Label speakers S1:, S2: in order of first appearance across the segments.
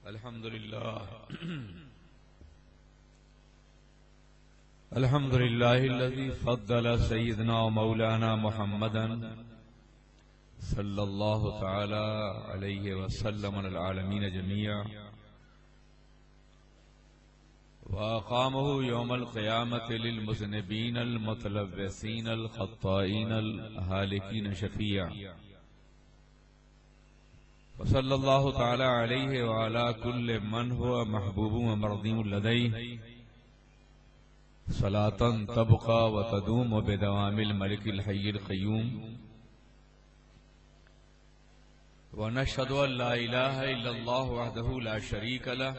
S1: الحمد لله الذي فضل سيدنا ومولانا محمدا صلى الله تعالى عليه وسلم على العالمين جميعا وأقامه يوم القيامة للمذنبين المتلبسين الخطائين الهالكين شفيعا وصلى الله تعالى عليه وعلى كل من هو محبوب ومرضي لديه صلاة تبقى وتدوم بدوام الملك الحي القيوم ونشهد أن لا إله إلا الله وحده لا شريك له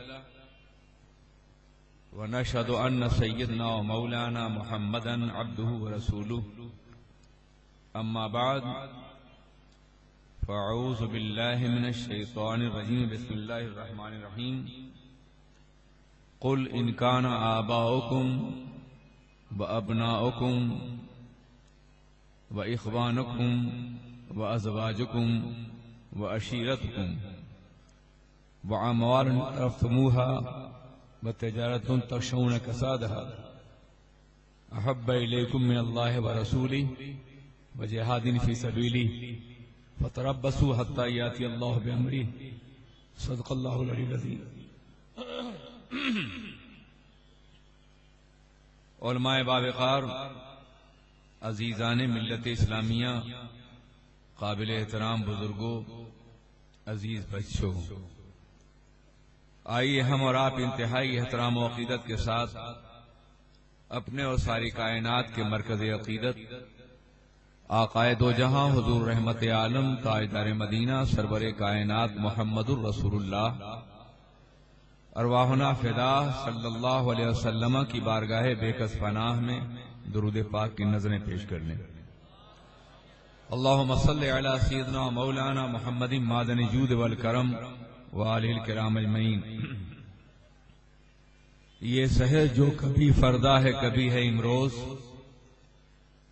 S1: ونشهد أن سيدنا ومولانا محمدا عبده ورسوله أما بعد فأعوذ بالله من الشيطان الرجيم بسم الله الرحمن الرحيم قل إن كان آباؤكم وأبناؤكم وإخوانكم وأزواجكم وعشيرتكم وأموال اقترفتموها وتجارة تخشون كسادها أحب إليكم من الله ورسوله وجهاد في سبيله فتربصوا حتى يأتي الله بأمره صدق الله العلي العظيم. علماء باوقار، عزیزان ملت اسلامیہ، قابل احترام بزرگوں، عزیز بچوں، آئیے ہم اور آپ انتہائی احترام و عقیدت کے ساتھ اپنے اور ساری کائنات کے مرکز عقیدت آقائے دو جہاں حضور رحمت عالم تاجدار مدینہ سرور کائنات محمد الرسول اللہ ارواحنا فدا صلی اللہ علیہ وسلم کی بارگاہ بے کس پناہ میں درود پاک کی نظریں پیش کرنے. اللہم صلی علی سیدنا مولانا محمد معدن جود والکرم وآلہ الکرام اجمعین. یہ سحر جو کبھی فردا ہے کبھی ہے امروز،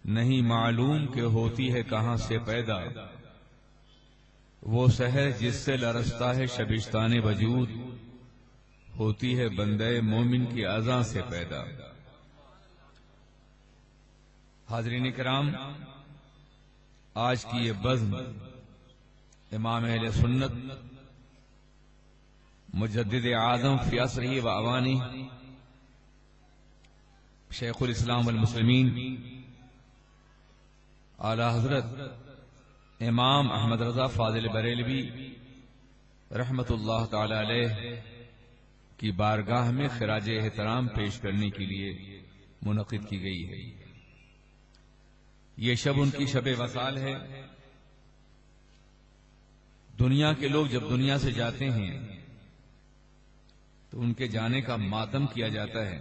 S1: نہیں معلوم کہ ہوتی ہے کہاں سے پیدا. وہ سحر جس سے لرزتا ہے شبستان وجود، ہوتی ہے بندے مومن کی اذان سے پیدا. حاضرین کرام، آج کی یہ بزم امام اہل سنت مجدد اعظم فی عصرہ و اوانی شیخ الاسلام والمسلمین اعلی حضرت امام احمد رضا فاضل بریلوی رحمت اللہ تعالی علیہ کی بارگاہ میں خراج احترام پیش کرنے کے لیے منعقد کی گئی ہے. یہ شب ان کی شب وصال ہے. دنیا کے لوگ جب دنیا سے جاتے ہیں تو ان کے جانے کا ماتم کیا جاتا ہے،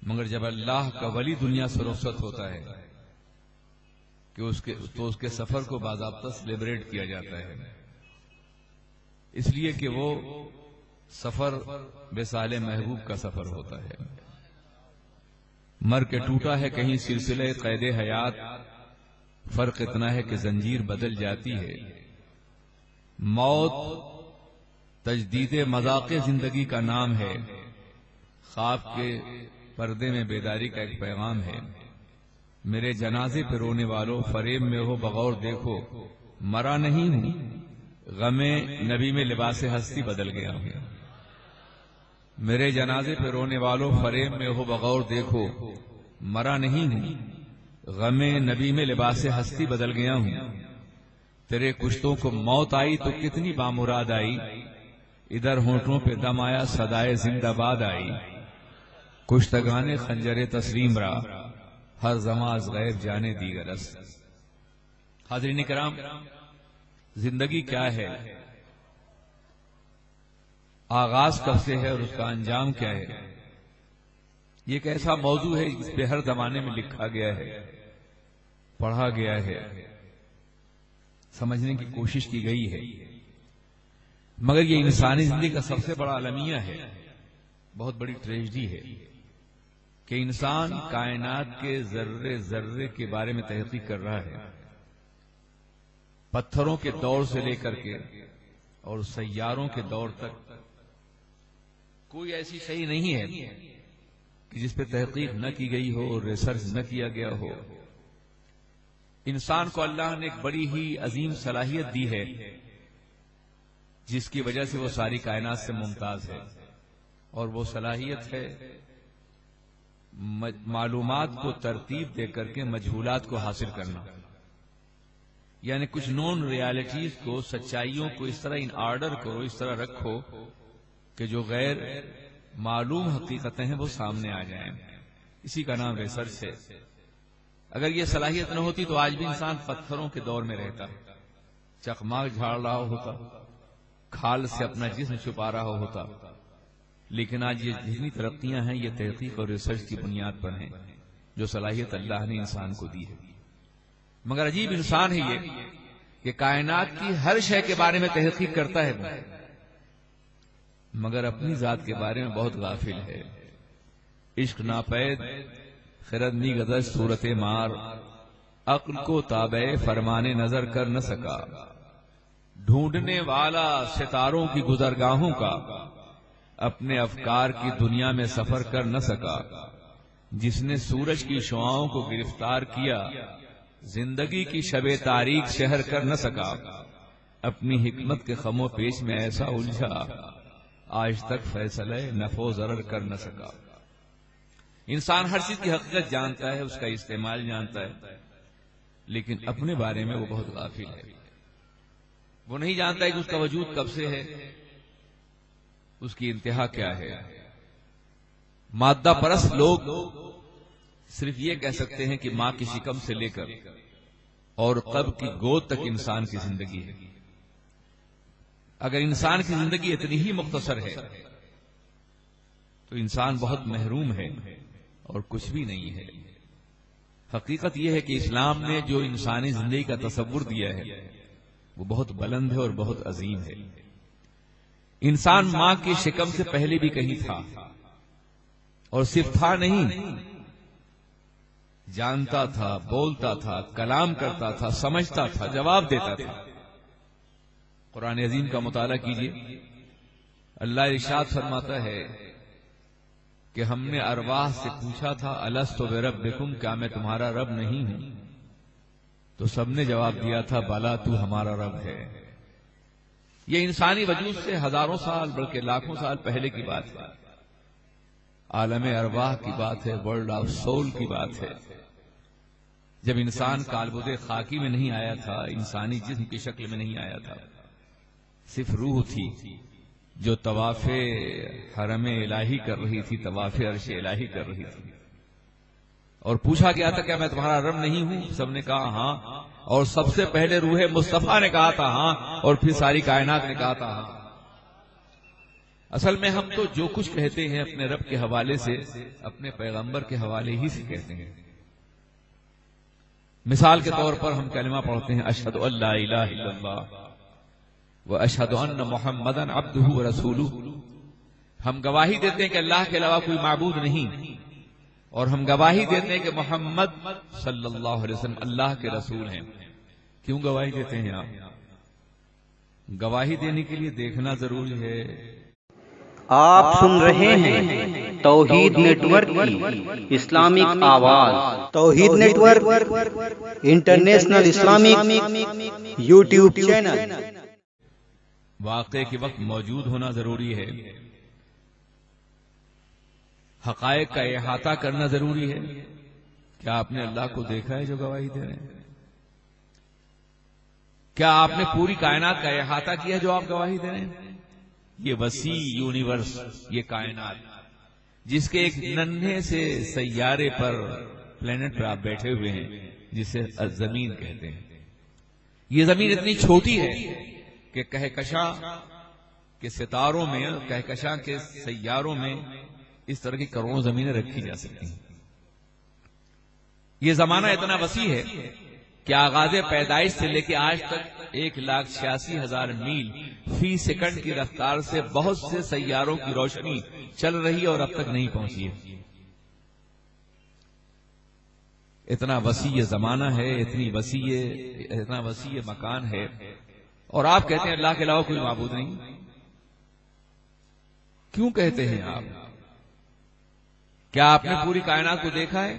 S1: مگر جب اللہ کا ولی دنیا سے رخصت ہوتا ہے تو اس کے سفر کو باضابطہ سیلیبریٹ کیا جاتا ہے، اس لیے کہ وہ سفر وصال محبوب کا سفر ہوتا ہے. مر کے ٹوٹا ہے کہیں سلسلہ قید حیات، فرق اتنا ہے کہ زنجیر بدل جاتی ہے. موت تجدید مذاق زندگی کا نام ہے، خواب کے پردے میں بیداری کا ایک پیغام ہے. میرے جنازے پہ رونے والوں فریب میں ہو بغور دیکھو، مرا نہیں ہوں، غم نبی میں لباس ہستی بدل گیا ہوں. میرے جنازے پہ رونے والوں فریب میں ہو بغور دیکھو، مرا نہیں ہوں، غم نبی میں لباس ہستی بدل گیا ہوں. تیرے کشتوں کو موت آئی تو کتنی بامراد آئی، ادھر ہونٹوں پہ دم آیا صدائے زندہ باد آئی. کشتگانے خنجر تسلیم را، ہر زمان از غیب جانے دیگر است. حاضرین کرام، زندگی کیا ہے، آغاز کب سے ہے اور اس کا انجام کیا ہے، یہ ایک ایسا موضوع ہے جس پہ ہر زمانے میں لکھا گیا ہے، پڑھا گیا ہے، سمجھنے کی کوشش کی گئی ہے. مگر یہ انسانی زندگی کا سب سے بڑا المیہ ہے، بہت بڑی ٹریجڈی ہے کہ انسان کائنات کے ذرے ذرے کے بارے میں تحقیق کر رہا ہے، پتھروں کے دور سے لے کر کے اور سیاروں کے دور تک کوئی ایسی شے نہیں ہے کہ جس پہ تحقیق نہ کی گئی ہو اور ریسرچ نہ کیا گیا ہو۔ انسان کو اللہ نے ایک بڑی ہی عظیم صلاحیت دی ہے جس کی وجہ سے وہ ساری کائنات سے ممتاز ہے، اور وہ صلاحیت ہے معلومات کو ترتیب دے کر کے مجہولات کو حاصل کرنا، یعنی کچھ نون ریالٹیز کو، سچائیوں کو اس طرح ان آرڈر کرو، اس طرح رکھو کہ جو غیر معلوم حقیقتیں ہیں وہ سامنے آ جائیں۔ اسی کا نام ریسرچ ہے۔ اگر یہ صلاحیت نہ ہوتی تو آج بھی انسان پتھروں کے دور میں رہتا، چخماق جھاڑ رہا ہوتا، کھال سے اپنا جسم چھپا رہا ہوتا، لیکن آج یہ جتنی ترقیاں ہیں یہ تحقیق اور ریسرچ کی بنیاد پر ہیں، جو صلاحیت اللہ نے انسان کو دی ہے۔ مگر عجیب انسان ہے یہ کہ کائنات کی ہر شے کے بارے میں تحقیق کرتا ہے مگر اپنی ذات کے بارے میں بہت غافل ہے۔ عشق ناپید خرد نی گذشت صورت مار، عقل کو تابع فرمانے نظر کر نہ سکا، ڈھونڈنے والا ستاروں کی گزرگاہوں کا، اپنے افکار کی دنیا میں سفر کر نہ سکا، جس نے سورج کی شعاؤں کو گرفتار کیا، زندگی کی شب تاریک شہر کر نہ سکا، اپنی حکمت کے خم و پیش میں ایسا الجھا، آج تک فیصلہ نفع و ضرر کر نہ سکا۔ انسان ہر چیز کی حقیقت جانتا ہے، اس کا استعمال جانتا ہے، لیکن اپنے بارے میں وہ بہت غافل ہے۔ وہ نہیں جانتا ہے کہ اس کا وجود کب سے ہے، اس کی انتہا کیا ہے۔ مادہ پرست لوگ صرف یہ کہہ سکتے ہیں کہ ماں کی شکم سے لے کر اور قبر کی گود تک انسان کی زندگی ہے۔ اگر انسان کی زندگی اتنی ہی مختصر ہے تو انسان بہت محروم ہے اور کچھ بھی نہیں ہے۔ حقیقت یہ ہے کہ اسلام نے جو انسانی زندگی کا تصور دیا ہے وہ بہت بلند ہے اور بہت عظیم ہے۔ انسان ماں کی شکم سے پہلے بھی کہیں تھا، اور صرف تھا نہیں، جانتا تھا، بولتا تھا، کلام کرتا تھا، سمجھتا تھا، جواب دیتا تھا۔ قرآن عظیم کا مطالعہ کیجیے، اللہ ارشاد فرماتا ہے کہ ہم نے ارواح سے پوچھا تھا الستُ بربکم، کیا میں تمہارا رب نہیں ہوں؟ تو سب نے جواب دیا تھا بلا، تو ہمارا رب ہے۔ یہ انسانی وجود سے ہزاروں سال بلکہ لاکھوں سال پہلے کی بات ہے، عالم ارواح کی بات ہے، ورلڈ آف سول کی بات ہے۔ جب انسان کالبد خاکی میں نہیں آیا تھا، انسانی جسم کی شکل میں نہیں آیا تھا، صرف روح تھی جو طواف حرم الہی کر رہی تھی، طواف عرش الہی کر رہی تھی، اور پوچھا گیا تھا کیا میں تمہارا رب نہیں ہوں؟ سب نے کہا ہاں، اور سب سے پہلے روح مصطفیٰ نے کہا تھا ہاں، اور پھر ساری کائنات نے کہا تھا ہاں۔ اصل میں ہم تو جو کچھ کہتے ہیں اپنے رب کے حوالے سے، اپنے پیغمبر کے حوالے ہی سے کہتے ہیں۔ مثال کے طور پر ہم کلمہ پڑھتے ہیں اشہد ان لا الہ الا اللہ واشہد ان محمدا عبدہ ورسولہ، ہم گواہی دیتے ہیں کہ اللہ کے علاوہ کوئی معبود نہیں، اور ہم گواہی دیتے ہیں کہ محمد صلی اللہ علیہ وسلم اللہ کے رسول ہیں۔ کیوں گواہی دیتے ہیں آپ؟ گواہی دینے کے لیے دیکھنا ضروری ہے۔
S2: آپ سن رہے ہیں توحید نیٹ ورک کی اسلامک آواز۔ توحید network international Islamic YouTube channel.
S1: واقعے کے وقت موجود ہونا ضروری ہے، حقائق کا احاطہ کرنا ضروری ہے۔ کیا آپ نے اللہ کو دیکھا ہے جو گواہی دے رہے ہیں؟ کیا آپ نے پوری کائنات کا احاطہ کیا جو آپ گواہی دے رہے ہیں؟ یہ وسیع یونیورس، یہ کائنات جس کے ایک ننھے سے سیارے پر، پلینٹ پر آپ بیٹھے ہوئے ہیں، جسے زمین کہتے ہیں۔ یہ زمین اتنی چھوٹی ہے کہ کہکشاں کے ستاروں میں، کہکشاں کے سیاروں میں اس طرح کی کروڑوں زمینیں رکھی جا سکتی ہیں۔ یہ زمانہ اتنا وسیع ہے کہ آغاز پیدائش سے لے کے آج تک 1,86,000 میل فی سیکنڈ کی رفتار سے بہت سے سیاروں کی روشنی چل رہی ہے اور اب تک نہیں پہنچی ہے۔ اتنا وسیع زمانہ ہے، اتنا وسیع مکان ہے اور آپ کہتے ہیں اللہ کے علاوہ کوئی معبود نہیں. کیوں کہتے ہیں آپ؟ کیا آپ نے پوری کائنات کو دیکھا ہے؟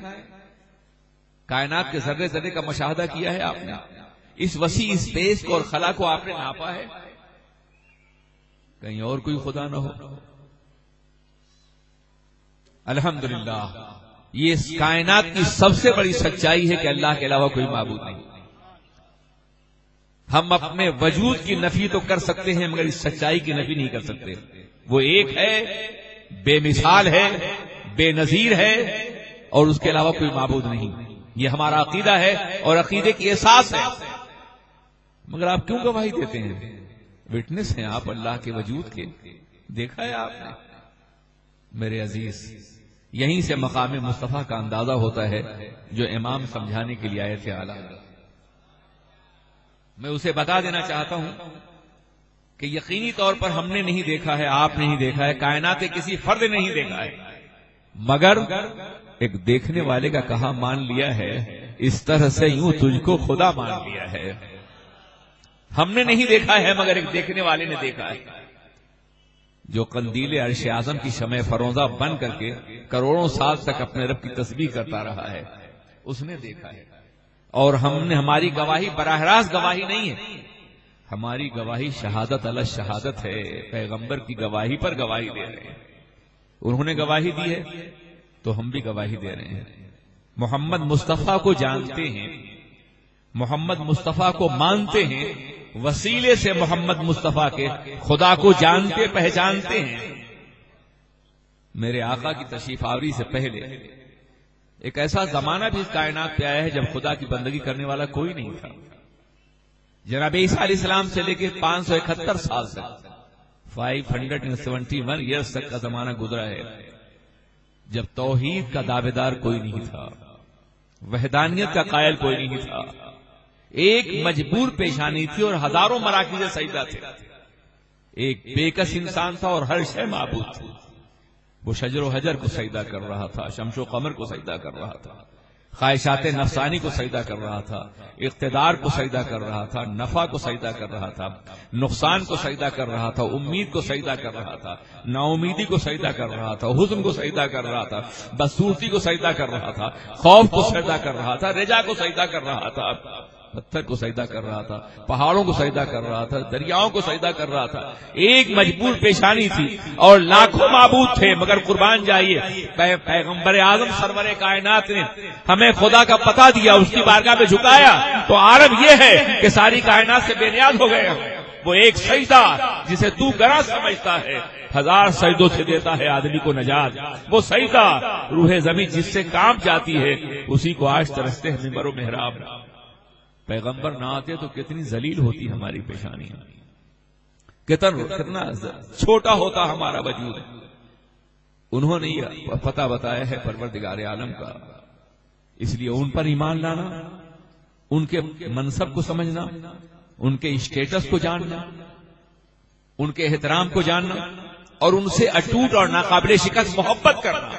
S1: کائنات کے ذرے ذرے کا مشاہدہ کیا ہے آپ نے؟ اس وسیع اسپیس کو اور خلا کو آپ نے ناپا ہے؟ کہیں اور کوئی خدا نہ ہو؟ الحمدللہ یہ اس کائنات کی سب سے بڑی سچائی ہے کہ اللہ کے علاوہ کوئی معبود نہیں. ہم اپنے وجود کی نفی تو کر سکتے ہیں مگر اس سچائی کی نفی نہیں کر سکتے. وہ ایک ہے، بے مثال ہے، بے نظیر ہے، اور اس کے علاوہ کوئی معبود نہیں. یہ ہمارا عقیدہ ہے اور عقیدے کی احساس ہے. مگر آپ کیوں گواہی دیتے ہیں؟ وٹنس ہیں آپ اللہ کے وجود کے. دیکھا ہے آپ نے؟ میرے عزیز، یہیں سے مقام مصطفیٰ کا اندازہ ہوتا ہے جو امام سمجھانے کے لیے آئے تھے اعلیٰ. میں اسے بتا دینا چاہتا ہوں کہ یقینی طور پر ہم نے نہیں دیکھا ہے، آپ نے نہیں دیکھا ہے، کائنات کسی فرد نے نہیں دیکھا ہے، مگر ایک دیکھنے والے کا کہا مان لیا ہے، اس طرح سے یوں تجھ کو خدا مان لیا ہے. ہم نے نہیں دیکھا ہے مگر ایک دیکھنے والے نے دیکھا ہے، جو قندیل عرش اعظم کی شمع فروزہ بن کر کے کروڑوں سال تک اپنے رب کی تسبیح کرتا رہا ہے، اس نے دیکھا ہے. اور ہماری گواہی براہ راست گواہی نہیں ہے، ہماری گواہی شہادت علی شہادت ہے. پیغمبر کی گواہی پر گواہی دے رہے ہیں. انہوں نے گواہی دی ہے تو ہم بھی گواہی دے رہے ہیں. محمد مصطفیٰ کو جانتے ہیں، محمد مصطفیٰ کو مانتے ہیں، وسیلے سے محمد مصطفیٰ کے خدا کو جانتے پہچانتے ہیں. میرے آقا کی تشریف آوری سے پہلے ایک ایسا زمانہ بھی اس کائنات پہ آیا ہے جب خدا کی بندگی کرنے والا کوئی نہیں تھا. جناب عیسیٰ علیہ السلام سے لے کے 571 سال تک 571 ایئرز تک کا زمانہ گزرا ہے جب توحید کا دعوے دار کوئی نہیں تھا، وحدانیت کا قائل کوئی نہیں تھا. ایک مجبور پیشانی تھی اور ہزاروں مراکز سجدہ تھے. ایک بے کس انسان تھا اور ہر شے معبود تھی. وہ شجر و حجر کو سجدہ کر رہا تھا، شمس و قمر کو سجدہ کر رہا تھا، خواہشات نفسانی کو سجدہ کر رہا تھا، اقتدار کو سجدہ کر رہا تھا، نفع کو سجدہ کر رہا تھا، نقصان کو سجدہ کر رہا تھا، امید کو سجدہ کر رہا تھا، نا امیدی کو سجدہ کر رہا تھا، حزن کو سجدہ کر رہا تھا، بدصورتی کو سجدہ کر رہا تھا، خوف کو سجدہ کر رہا تھا، رجا کو سجدہ کر رہا تھا، پتھر کو سجدہ کر رہا تھا، پہاڑوں کو سجدہ کر رہا تھا، دریاؤں کو سجدہ کر رہا تھا. ایک مجبور پیشانی تھی اور لاکھوں معبود تھے. مگر قربان جائیے پیغمبر اعظم سرور کائنات نے ہمیں خدا کا پتہ دیا، اس کی بارگاہ میں جھکایا تو عالم یہ ہے کہ ساری کائنات سے بے نیاز ہو گئے. وہ ایک سجدہ جسے تو گراں سمجھتا ہے 1000 سجدوں سے دیتا ہے آدمی کو نجات. وہ سجدہ روح زمین جس سے کام جاتی ہے اسی کو آج ترستے ہیں منبر و محراب. پیغمبر نہ آتے تو کتنی ذلیل ہوتی ہماری پیشانی، کتنا چھوٹا ہوتا ہمارا وجود. انہوں نے یہ پتہ بتایا ہے پروردگار عالم کا، اس لیے ان پر ایمان لانا، ان کے منصب کو سمجھنا، ان کے اسٹیٹس کو جاننا، ان کے احترام کو جاننا اور ان سے اٹوٹ اور ناقابل شکست محبت کرنا،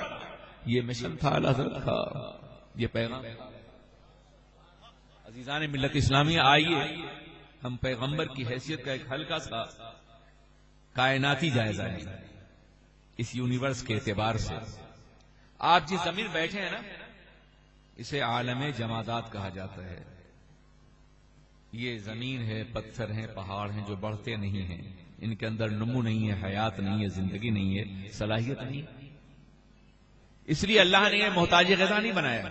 S1: یہ مشن تھا اعلیٰ حضرت کا، یہ پیغام. عزیزان ملت اسلامیہ، آئیے ہم پیغمبر کی حیثیت کا ایک ہلکا سا کائناتی جائزہ ہے اس یونیورس کے اعتبار سے. آپ جس زمین بیٹھے ہیں نا، اسے عالم جمادات کہا جاتا ہے. یہ زمین ہے، پتھر ہیں، پہاڑ ہیں جو بڑھتے نہیں ہیں، ان کے اندر نمو نہیں ہے، حیات نہیں ہے، زندگی نہیں ہے، صلاحیت نہیں. اس لیے اللہ نے یہ محتاج غذا نہیں بنایا.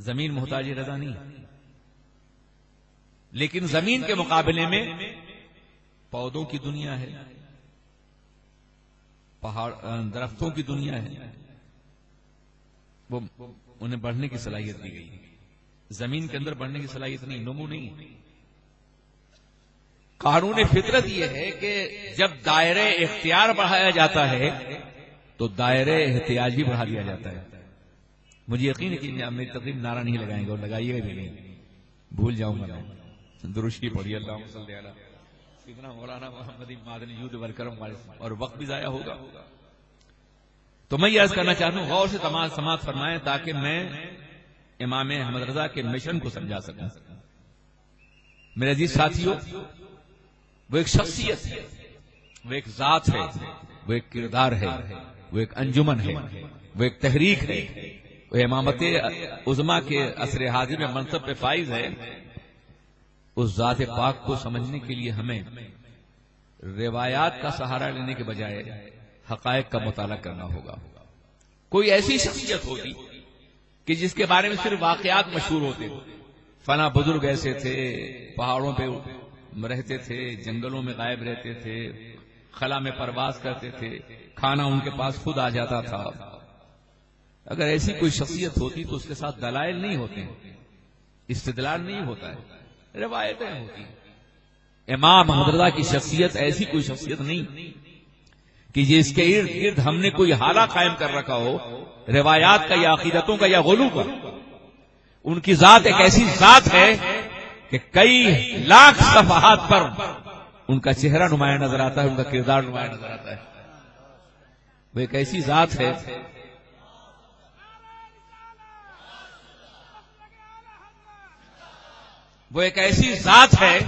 S1: زمین محتاج غذا نہیں، لیکن زمین کے مقابلے میں پودوں کی دنیا ہے، پہاڑ درختوں کی دنیا ہے، وہ انہیں بڑھنے کی صلاحیت دی گئی. زمین کے اندر بڑھنے کی صلاحیت نہیں، نمو نہیں. قانون فطرت یہ ہے کہ جب دائرہ اختیار بڑھایا جاتا ہے تو دائرہ احتیاج بھی بڑھا دیا جاتا ہے. مجھے یقین ہے کہ میری تقریب نعرہ نہیں لگائیں گے اور لگائیے گا بھی نہیں، بھول جاؤں گا. درود شریف پڑھیے، اللہم صلی علی سیدنا مولانا محمد مادنی جود والکرم والے، اور وقت بھی ضائع ہوگا. تو میں یہ عرض کرنا چاہتا ہوں، غور سے سماعت فرمائیں تاکہ میں امام احمد رضا کے مشن کو سمجھا سکوں. میرے عزیز ساتھیوں، وہ ایک شخصیت ہے، وہ ایک ذات ہے، وہ ایک کردار ہے، وہ ایک انجمن ہے، وہ ایک تحریک ہے، وہ امامت عظما کے عصر حاضر میں منصب پہ فائز ہے۔ اس ذات پاک کو سمجھنے کے لیے ہمیں روایات کا سہارا لینے کے بجائے حقائق کا مطالعہ کرنا ہوگا۔ کوئی ایسی شخصیت ہوتی کہ جس کے بارے میں صرف واقعات مشہور ہوتے، فلاں بزرگ ایسے تھے، پہاڑوں پہ رہتے تھے، جنگلوں میں غائب رہتے تھے، خلا میں پرواز کرتے تھے، کھانا ان کے پاس خود آ جاتا تھا۔ اگر ایسی کوئی شخصیت ہوتی تو اس کے ساتھ دلائل نہیں ہوتے، استدلال نہیں ہوتا ہے، روایتیں ہوتی۔ امام احمد رضا کی شخصیت ایسی کوئی شخصیت نہیں کہ جس کے ارد گرد ہم نے کوئی حالہ قائم کر رکھا ہو، روایات کا یا عقیدتوں کا یا غلو کا۔ ان کی ذات ایک ایسی ذات ہے کہ کئی لاکھ صفحات پر ان کا چہرہ نمایاں نظر آتا ہے، ان کا کردار نمایاں نظر آتا ہے۔ وہ ایک ایسی ذات ہے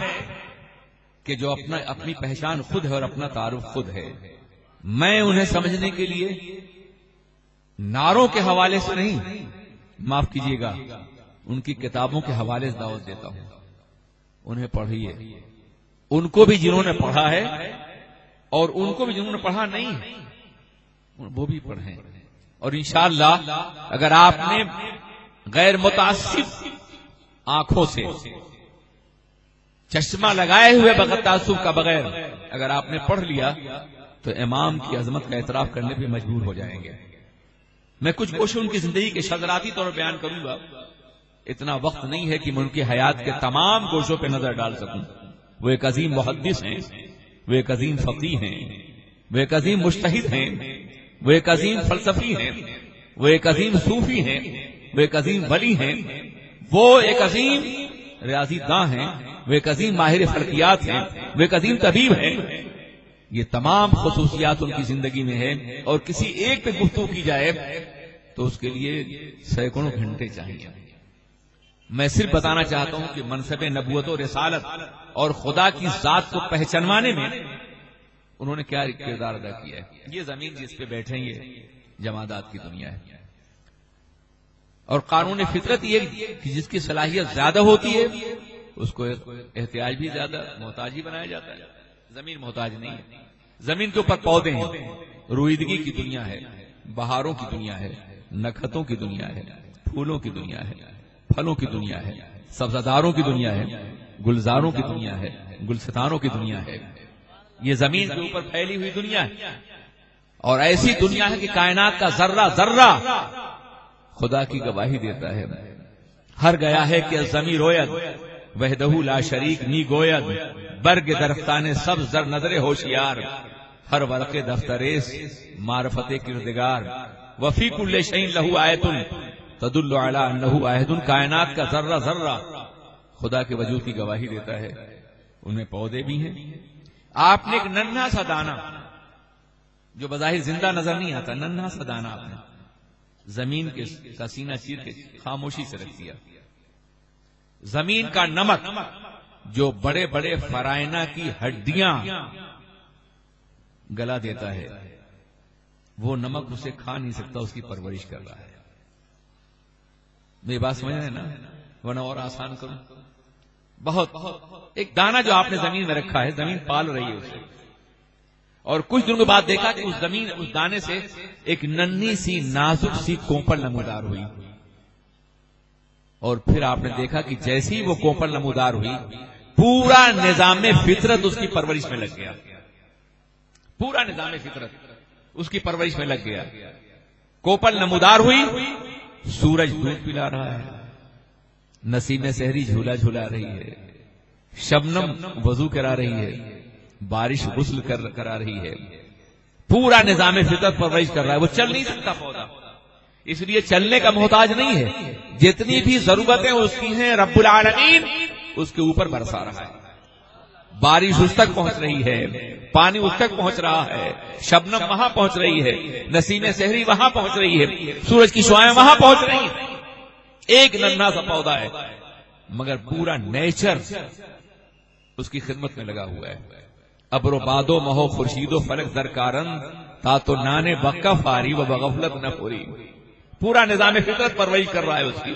S1: کہ جو اپنی پہچان خود ہے اور اپنا تعارف خود ہے۔ میں انہیں سمجھنے کے لیے نعروں کے حوالے سے نہیں، معاف کیجیے گا، ان کی کتابوں کے حوالے سے دعوت دیتا ہوں۔ انہیں پڑھیے، ان کو بھی جنہوں نے پڑھا ہے اور ان کو بھی جنہوں نے پڑھا نہیں ہے وہ بھی پڑھیں، اور انشاءاللہ اگر آپ نے غیر متعصب آنکھوں سے چشمہ لگائے ہوئے بغیر تعصب کا بغیر اگر آپ نے پڑھ لیا تو امام کی عظمت کا اعتراف کرنے پہ مجبور ہو جائیں گے۔ میں کچھ کوشش ان کی زندگی کے شذراتی طور پر بیان کروں گا، اتنا وقت نہیں ہے کہ میں ان کی حیات کے تمام گوشوں پہ نظر ڈال سکوں۔ وہ ایک عظیم محدث ہیں، وہ ایک عظیم فقیہ ہیں، وہ ایک عظیم مجتہد ہیں، وہ ایک عظیم فلسفی ہیں، وہ ایک عظیم صوفی ہیں، وہ ایک عظیم ولی ہیں، وہ ایک عظیم ریاضی داں ہیں، وہ ایک عظیم ماہر فلکیات ہیں، وہ ایک عظیم طبیب ہیں۔ یہ تمام خصوصیات ان کی زندگی میں ہیں، اور کسی ایک پہ گفتگو کی جائے تو اس کے لیے سینکڑوں گھنٹے چاہیے۔ میں صرف بتانا چاہتا ہوں کہ منصب نبوت و رسالت اور خدا کی ذات کو پہچانوانے میں انہوں نے کیا کردار ادا کیا ہے۔ یہ زمین جس پہ بیٹھے یہ جمادات کی دنیا ہے، اور قانون فطرت یہ کہ جس کی صلاحیت زیادہ ہوتی ہے اس کو احتیاج بھی زیادہ، محتاج ہی بنایا جاتا ہے۔ زمین محتاج نہیں ہے، زمین کے اوپر پودے ہیں، رویدگی کی دنیا ہے، بہاروں کی دنیا ہے، نکھتوں کی دنیا ہے، پھولوں کی دنیا ہے، پھلوں کی دنیا ہے، سبزاداروں کی دنیا ہے، گلزاروں کی دنیا ہے، گلستانوں کی دنیا ہے۔ یہ زمین کے اوپر پھیلی ہوئی دنیا ہے، اور ایسی دنیا ہے کہ کائنات کا ذرہ ذرہ خدا کی گواہی دیتا ہے۔ ہر گیا ہے کہ زمین روید وحدہ لا شریک نی گوید، برگ درختان سب زر نظر ہوشیار، ہر ورق دفتریس معرفت کردگار، وفی کل شیء لہ آیۃ تدل علی انہ واحد۔ کائنات کا ذرہ ذرہ خدا کے وجود کی گواہی دیتا ہے۔ ان میں پودے بھی ہیں۔ آپ نے ایک ننھا سا دانہ جو بظاہر زندہ نظر نہیں آتا، ننھا سا دانہ آپ نے زمین کا سینہ چیر کے خاموشی سے رکھ دیا۔ زمین کا نمک جو بڑے بڑے فرائنا کی ہڈیاں گلا دیتا ہے، وہ نمک اسے کھا نہیں سکتا، اس کی پرورش کر رہا ہے۔ میری بات سمجھ رہے ہیں نا؟ ورنہ اور آسان کروں، بہت ایک دانہ جو آپ نے زمین میں رکھا ہے، زمین پال رہی ہے اسے، اور کچھ دنوں کے بعد دیکھا کہ اس دانے سے ایک ننھی سی نازک سی کوپل نمودار ہوئی، اور پھر آپ نے دیکھا کہ جیسی ہی وہ کوپل نمودار ہوئی پورا نظام فطرت اس کی پرورش میں لگ گیا، پورا نظام فطرت اس کی پرورش میں لگ گیا۔ کوپل نمودار ہوئی، سورج دودھ پلا رہا ہے، نسیم سحری جھولا جھولا رہی ہے، شبنم وضو کرا رہی ہے، بارش غسل کرا رہی ہے، پورا نظام فطرت پرورش کر رہا ہے۔ وہ چل نہیں سکتا پودا، اس لیے چلنے کا محتاج نہیں ہے، جتنی بھی ضرورتیں اس کی ہیں رب العالمین اس کے اوپر برسا رہا ہے۔ بارش اس تک پہنچ رہی ہے، پانی اس تک پہنچ رہا ہے، شبنم وہاں پہنچ رہی ہے، نسیم سحری وہاں پہنچ رہی ہے، سورج کی شعاعیں وہاں پہنچ رہی ہیں۔ ایک ننھا سا پودا ہے، مگر پورا نیچر اس کی خدمت میں لگا ہوا ہے. ابر و باد و مہو خورشید و فلک درکارن تا تو نانے بکا فاری و بغفلت نہ پوری. پورا نظام فطرت پرورش کر رہا ہے اس کی،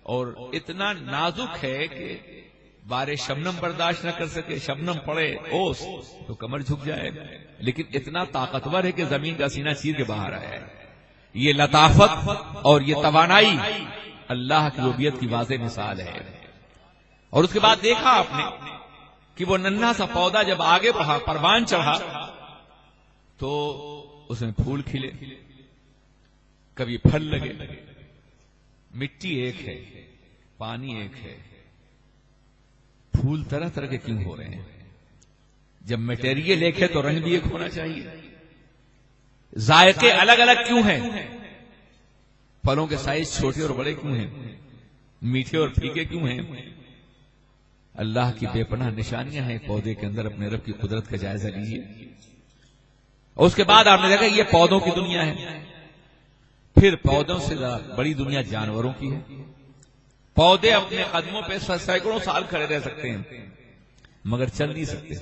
S1: اور اتنا نازک ہے کہ بارش شبنم برداشت نہ کر سکے، شبنم پڑے اوس تو کمر جھک جائے، لیکن اتنا طاقتور ہے کہ زمین کا سینہ چیر کے باہر آیا ہے. یہ لطافت اور یہ توانائی اللہ کی ربوبیت کی واضح مثال ہے. اور اس کے بعد دیکھا آپ نے کہ وہ ننھا سا پودا جب آگے بڑھا، پروان چڑھا، تو اس میں پھول کھلے، کبھی پھل لگے. مٹی ایک ہے، پانی ایک ہے، پھول طرح طرح کے کیوں ہو رہے ہیں؟ جب میٹیریل ایک ہے تو رنگ بھی ایک ہونا چاہیے. ذائقے الگ الگ کیوں ہیں؟ پھلوں کے سائز چھوٹے اور بڑے کیوں ہیں؟ میٹھے اور پھیکے کیوں ہیں؟ اللہ کی بے پناہ نشانیاں ہیں پودے کے اندر. اپنے رب کی قدرت کا جائزہ لیجیے. اور اس کے بعد آپ نے دیکھا یہ پودوں کی دنیا ہے. پھر پودوں سے بڑی دنیا جانوروں کی ہے. پودے اپنے قدموں پہ سینکڑوں سال کھڑے رہ سکتے ہیں مگر چل نہیں سکتے،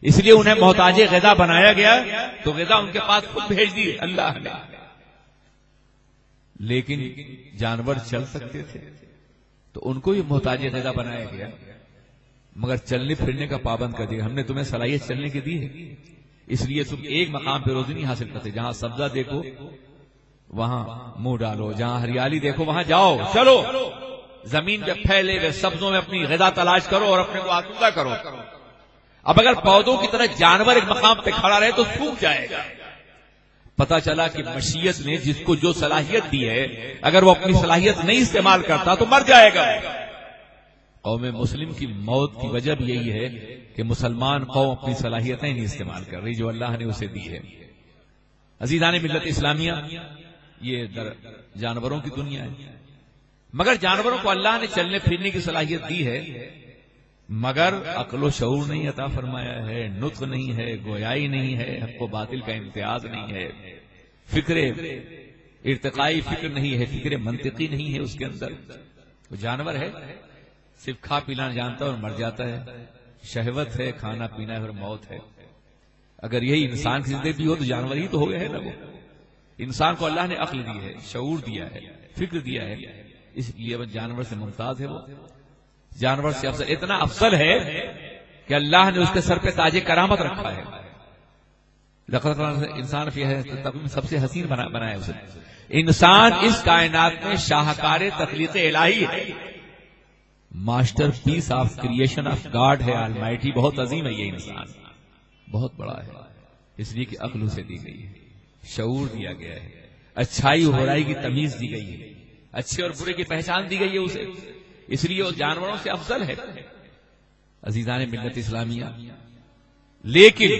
S1: اس لیے انہیں محتاج غذا بنایا گیا. تو غذا ان کے پاس خود بھیج دی اللہ نے. لیکن جانور چل سکتے تھے تو ان کو بھی محتاج غذا بنایا گیا، مگر چلنے پھرنے کا پابند کر دیا. ہم نے تمہیں صلاحیت چلنے کی دی ہے، اس لیے تم ایک مقام پہ روزی نہیں حاصل کرتے. جہاں سبزہ دیکھو وہاں منہ ڈالو، جہاں ہریالی دیکھو وہاں جاؤ، چلو زمین پہ پھیلے ہوئے سبزوں میں اپنی غذا تلاش کرو اور اپنے کو آسودہ کرو. اب اگر پودوں کی طرح جانور ایک مقام پہ کھڑا رہے تو سوکھ جائے گا. پتا چلا کہ مشیت نے جس کو جو صلاحیت دی ہے اگر وہ اپنی صلاحیت نہیں استعمال کرتا تو مر جائے گا. قوم مسلم کی موت کی وجہ بھی یہی ہے کہ مسلمان قوم اپنی صلاحیتیں نہیں استعمال کر رہی جو اللہ نے اسے دی ہے. عزیزان ملت اسلامیہ، یہ جانوروں کی دنیا ہے، مگر جانوروں کو اللہ نے چلنے پھرنے کی صلاحیت دی ہے، مگر عقل و شعور نہیں عطا فرمایا ہے، نطق نہیں ہے، گویائی نہیں ہے، حق و باطل کا امتیاز نہیں ہے، فکر ارتقائی فکر نہیں ہے، فکر منطقی نہیں ہے اس کے اندر. وہ جانور ہے، صرف کھا پینا جانتا ہے اور مر جاتا ہے. شہوت ہے، کھانا پینا ہے اور موت ہے. اگر یہی انسان کی زندگی بھی ہو تو جانور ہی تو ہو گئے ہے نا. وہ انسان کو اللہ نے عقل دی ہے، شعور دیا ہے، فکر دیا ہے، اس لیے وہ جانور سے ممتاز ہے. وہ جانور سے افضل، اتنا افضل ہے کہ اللہ نے اس کے سر پہ تاج کرامت رکھا ہے. انسان سب سے حسین بنایا اسے. انسان اس کائنات میں شاہکار تخلیق الہی ہے، masterpiece of creation of God ہے. آلمائٹی بہت عظیم ہے یہ انسان، بہت بڑا ہے، اس لیے کہ عقل اسے دی گئی ہے، شعور دیا گیا ہے، اچھائی اور برائی کی تمیز دی گئی ہے، اچھے اور برے کی پہچان دی گئی ہے اسے، اس لیے وہ جانوروں سے افضل ہے. عزیزان ملت اسلامیہ، لیکن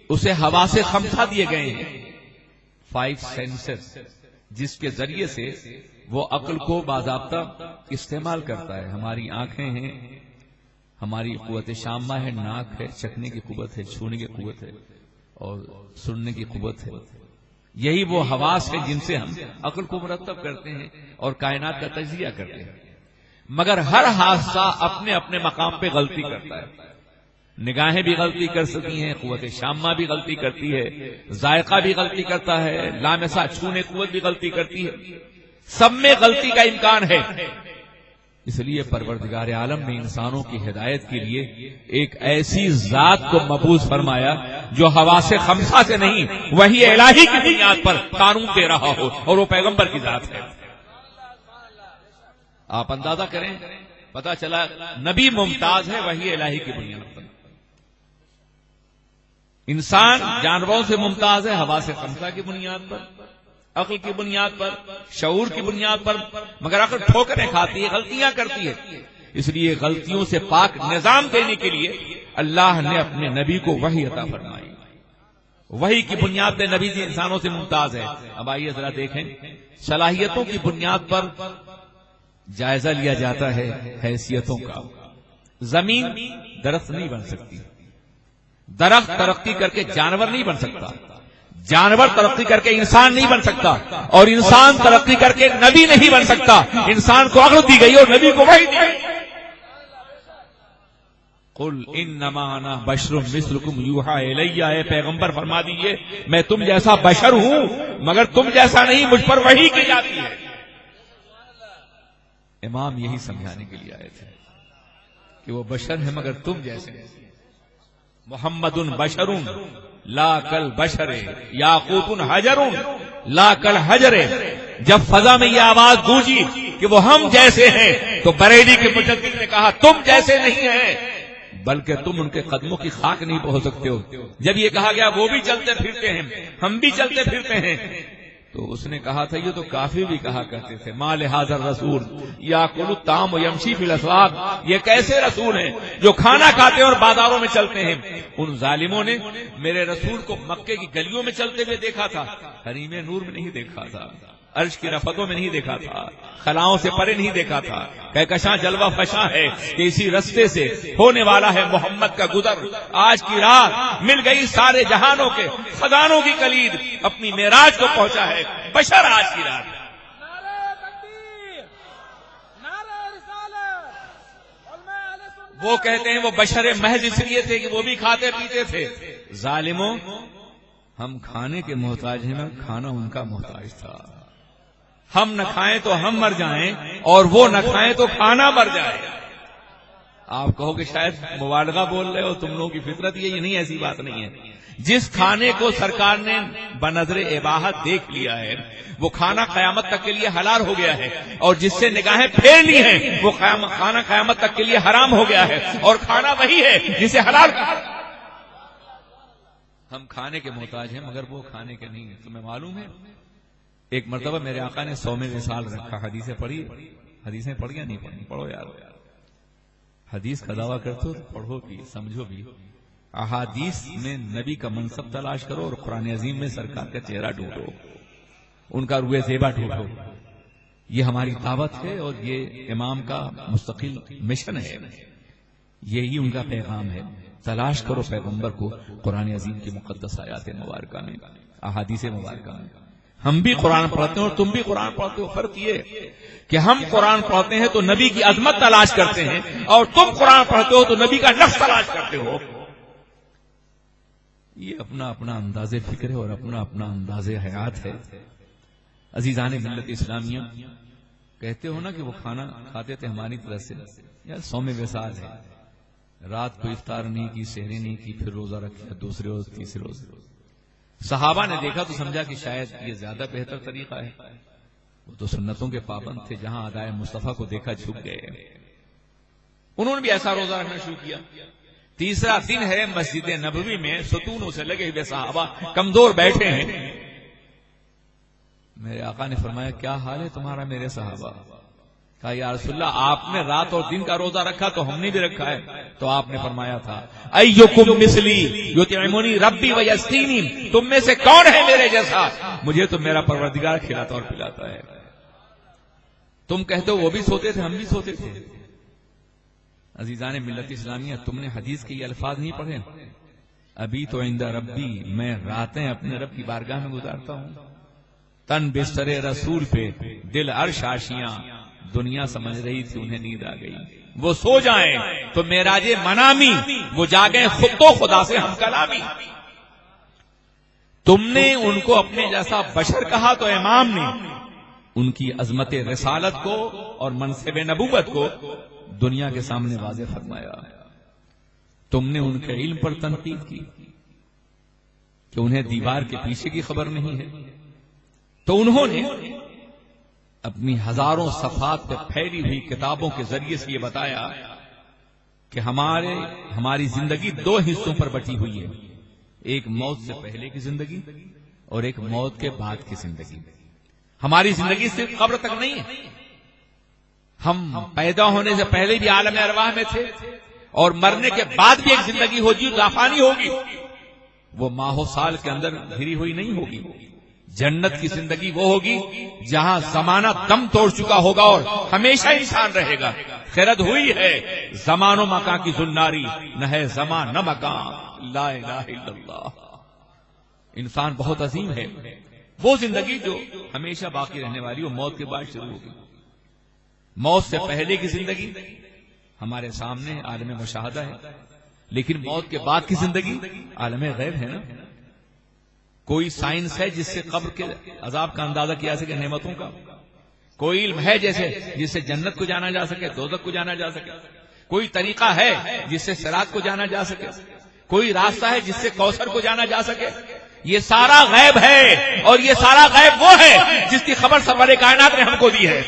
S1: اسے حواس خمسہ دیے گئے ہیں، 5 سینسز، جس کے ذریعے سے وہ عقل کو باضابطہ استعمال کرتا ہے. ہماری آنکھیں ہیں، ہماری قوت شامہ ہے، ناک ہے، چکھنے کی قوت ہے، چھونے کی قوت ہے اور سننے کی قوت ہے. یہی وہ حواس ہے جن سے ہم عقل کو مرتب کرتے ہیں اور کائنات کا تجزیہ کرتے ہیں. مگر ہر حادثہ اپنے اپنے مقام پہ غلطی کرتا ہے. نگاہیں بھی غلطی کر سکتی ہیں، قوت شامہ بھی غلطی کرتی ہے، ذائقہ بھی غلطی کرتا ہے، لامسہ چھونے قوت بھی غلطی کرتی ہے. سب میں غلطی کا امکان ہے. اس لیے پروردگار عالم نے انسانوں کی ہدایت کے لیے ایک ایسی ذات کو مبعوث فرمایا جو حواس خمسہ سے نہیں، وہی الہی کی بنیاد پر قانون دے رہا ہو، اور وہ پیغمبر کی ذات ہے. آپ اندازہ کریں، پتا چلا نبی ممتاز ہے وہی الہی کی بنیاد پر. انسان جانوروں سے ممتاز ہے حواس خمسہ کی بنیاد پر، عقل کی بنیاد پر، شعور کی بنیاد پر. مگر عقل ٹھوکریں کھاتی ہے، غلطیاں کرتی ہے. اس لیے غلطیوں سے پاک نظام دینے کے لیے اللہ نے اپنے نبی کو وحی عطا فرمائی. وحی کی بنیاد پہ نبی جی انسانوں سے ممتاز ہے. اب آئیے ذرا دیکھیں، صلاحیتوں کی بنیاد پر جائزہ لیا جاتا ہے حیثیتوں کا. زمین درخت نہیں بن سکتی، درخت ترقی کر کے جانور نہیں بن سکتا، جانور ترقی کر کے انسان نہیں بن سکتا، اور انسان ترقی کر کے نبی نہیں بن سکتا. انسان کو عقل دی گئی اور نبی کو وحی دی گئی. قل انما انا بشر مثلکم یوحی الی، اے پیغمبر فرما دیجئے میں تم جیسا بشر ہوں مگر تم جیسا نہیں، مجھ پر وحی کی جاتی ہے۔ امام یہی سمجھانے کے لیے آئے تھے کہ وہ بشر ہے مگر تم جیسے ہیں۔ محمد بشر لا کل بشر یاقوت حجر لا کل حجر۔ جب فضا میں یہ آواز گونجی کہ وہ ہم جیسے ہیں تو بریلی کے مجدد نے کہا تم جیسے نہیں ہیں بلکہ تم ان کے قدموں کی خاک نہیں پہنچ سکتے ہو۔ جب یہ کہا گیا وہ بھی چلتے پھرتے ہیں ہم بھی چلتے پھرتے ہیں، تو اس نے کہا تھا یہ تو کافی بھی کہا کرتے تھے ما لہذا الرسول یاکل الطعام ویمشی فی الاسواق، یہ کیسے رسول ہیں جو کھانا کھاتے ہیں اور بازاروں میں چلتے ہیں۔ ان ظالموں نے میرے رسول کو مکے کی گلیوں میں چلتے ہوئے دیکھا تھا، حریم نور میں نہیں دیکھا تھا، عرش کی رفتوں میں نہیں دیکھا تھا، خلاؤں سے پرے نہیں دیکھا تھا۔ کہکشاں جلوہ فشاں ہے کہ اسی رستے سے ہونے والا ہے محمد کا گزر۔ آج کی رات مل گئی سارے جہانوں کے خزانوں کی کلید، اپنی معراج کو پہنچا ہے بشر آج کی رات۔ وہ کہتے ہیں وہ بشر محض اس لیے تھے کہ وہ بھی کھاتے پیتے تھے۔ ظالموں، ہم کھانے کے محتاج ہیں، کھانا ان کا محتاج تھا۔ ہم نہ کھائیں تو ہم مر جائیں اور وہ نہ کھائیں تو کھانا مر جائے۔ آپ کہو کہ شاید مبالغہ بول رہے ہو، تم لوگوں کی فطرت یہ نہیں، ایسی بات نہیں ہے۔ جس کھانے کو سرکار نے بنظر اباحت دیکھ لیا ہے وہ کھانا قیامت تک کے لیے حلال ہو گیا ہے، اور جس سے نگاہیں پھیر لی ہیں وہ کھانا قیامت تک کے لیے حرام ہو گیا ہے، اور کھانا وہی ہے جسے حلال کہا۔ ہم کھانے کے محتاج ہیں مگر وہ کھانے کے نہیں۔ تمہیں معلوم ہے ایک مرتبہ میرے آقا نے 100 وصال رکھا، حدیثیں پڑھی، حدیثیں پڑھ یا نہیں پڑھی؟ پڑھو یار، حدیث کا دعویٰ کرتے ہو تو پڑھو بھی، سمجھو بھی۔ احادیث میں نبی کا منصب تلاش کرو اور قرآن عظیم میں سرکار کا چہرہ ڈھونڈو، ان کا روح زیبا ڈھونڈو۔ یہ ہماری دعوت ہے اور یہ امام کا مستقل مشن ہے، یہی ان کا پیغام ہے۔ تلاش کرو پیغمبر کو قرآن عظیم کی مقدس آیات مبارکہ میں، احادیث مبارکہ میں۔ ہم بھی قرآن پڑھتے ہیں اور تم بھی قرآن پڑھتے ہو، فرق یہ کہ ہم قرآن پڑھتے ہیں تو نبی کی عظمت تلاش کرتے ہیں، اور تم قرآن پڑھتے ہو تو نبی کا نفس تلاش کرتے ہو۔ یہ اپنا اپنا انداز فکر ہے اور اپنا اپنا انداز حیات ہے۔ عزیزان ملت اسلامیہ، کہتے ہو نا کہ وہ کھانا کھاتے تھے ہماری طرف سے، یار 100 وصال ہے، رات کو افطار نہیں کی، سحری نہیں کی، پھر روزہ رکھا، دوسرے روز تیسرے روز۔ صحابہ نے دیکھا تو سمجھا کہ شاید یہ زیادہ بہتر طریقہ ہے، وہ تو سنتوں کے پابند تھے، جہاں ادائے مصطفیٰ کو دیکھا جھک گئے، انہوں نے بھی ایسا روزہ رکھنا شروع کیا۔ تیسرا دن ہے، مسجد نبوی میں ستونوں سے لگے ہوئے صحابہ کمزور بیٹھے ہیں۔ میرے آقا نے فرمایا کیا حال ہے تمہارا میرے صحابہ؟ کہا یا رسول اللہ آپ نے رات اور دن کا روزہ رکھا تو ہم نے بھی رکھا ہے۔ تو آپ نے فرمایا تھا ایکم مثلی یطعمنی ربی ویسقینی، تم میں سے کون ہے میرے جیسا، مجھے تو میرا پروردگار کھلاتا اور پلاتا ہے۔ تم کہتے ہو وہ بھی سوتے تھے، ہم بھی سوتے تھے۔ عزیزان ملت اسلامیہ، تم نے حدیث کے یہ الفاظ نہیں پڑھے؟ ابھی تو عند ربی، میں راتیں اپنے رب کی بارگاہ میں گزارتا ہوں، تن بستر رسول پہ، دل عرش آشیاں، دنیا سمجھ رہی تھی انہیں نیند آ گئی، وہ سو جائیں تو معراج منامی، وہ جاگیں خود تو خدا سے ہم کلامی۔ تم نے ان کو اپنے جیسا بشر کہا تو امام نے ان کی عظمت رسالت کو اور منصب نبوت کو دنیا کے سامنے واضح فرمایا۔ تم نے ان کے علم پر تنقید کی کہ انہیں دیوار کے پیچھے کی خبر نہیں ہے، تو انہوں نے اپنی ہزاروں صفحات پہ پھیلی ہوئی کتابوں کے ذریعے سے یہ بتایا کہ ہماری زندگی 2 حصوں پر بٹی ہوئی ہے، ایک موت سے پہلے کی زندگی اور ایک موت کے بعد کی زندگی۔ ہماری زندگی صرف قبر تک نہیں ہے، ہم پیدا ہونے سے پہلے بھی عالم ارواح میں تھے، اور مرنے کے بعد بھی ایک زندگی ہوگی، لافانی ہوگی، وہ ماہ و سال کے اندر گھری ہوئی نہیں ہوگی۔ جنت کی زندگی وہ ہوگی جہاں زمانہ دم توڑ چکا ہوگا اور ہمیشہ انسان رہے گا۔ خرد ہوئی ہے زمان و مکان کی زناری، نہ ہے زمان نہ مکان، لا الہ الا اللہ۔ انسان بہت عظیم ہے، وہ زندگی جو ہمیشہ باقی رہنے والی، وہ موت کے بعد شروع ہوگی۔ موت سے پہلے کی زندگی ہمارے سامنے عالم مشاہدہ ہے، لیکن موت کے بعد کی زندگی عالم غیب ہے نا. کوئی سائنس ہے جس سے قبر کے عذاب کا اندازہ کیا سکے، نعمتوں کا؟ کوئی علم ہے جس سے جنت کو جانا جا سکے، دوزخ کو جانا جا سکے؟ کوئی طریقہ ہے جس سے صراط کو جانا جا سکے؟ کوئی راستہ ہے جس سے کوثر کو جانا جا سکے؟ یہ سارا غیب ہے، اور یہ سارا غیب وہ ہے جس کی خبر سرور کائنات نے ہم کو دی ہے.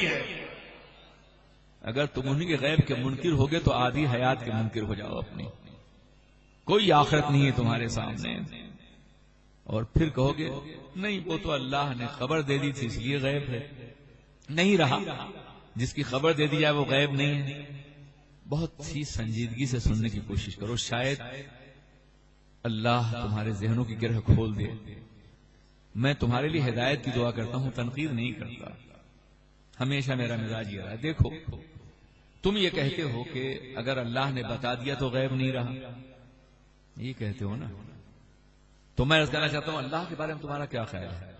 S1: اگر تم انہی کے غیب کے منکر ہوگے تو آدھی حیات کے منکر ہو جاؤ اپنی. کوئی آخرت نہیں ہے تمہارے سامنے، اور پھر کہو گے نہیں وہ تو اللہ نے خبر دے دی تھی اس لیے غیب ہے. نہیں رہا، جس کی خبر دے دی جائے وہ غیب نہیں ہے. بہت سی سنجیدگی سے سننے کی کوشش کرو، شاید اللہ تمہارے ذہنوں کی گرہ کھول دے. میں تمہارے لیے ہدایت کی دعا کرتا ہوں، تنقید نہیں کرتا. ہمیشہ میرا مزاج یہ رہا. دیکھو تم یہ کہتے ہو کہ اگر اللہ نے بتا دیا تو غیب نہیں رہا، یہ کہتے ہو نا. تو میں کہنا چاہتا ہوں اللہ کے بارے میں تمہارا کیا خیال ہے؟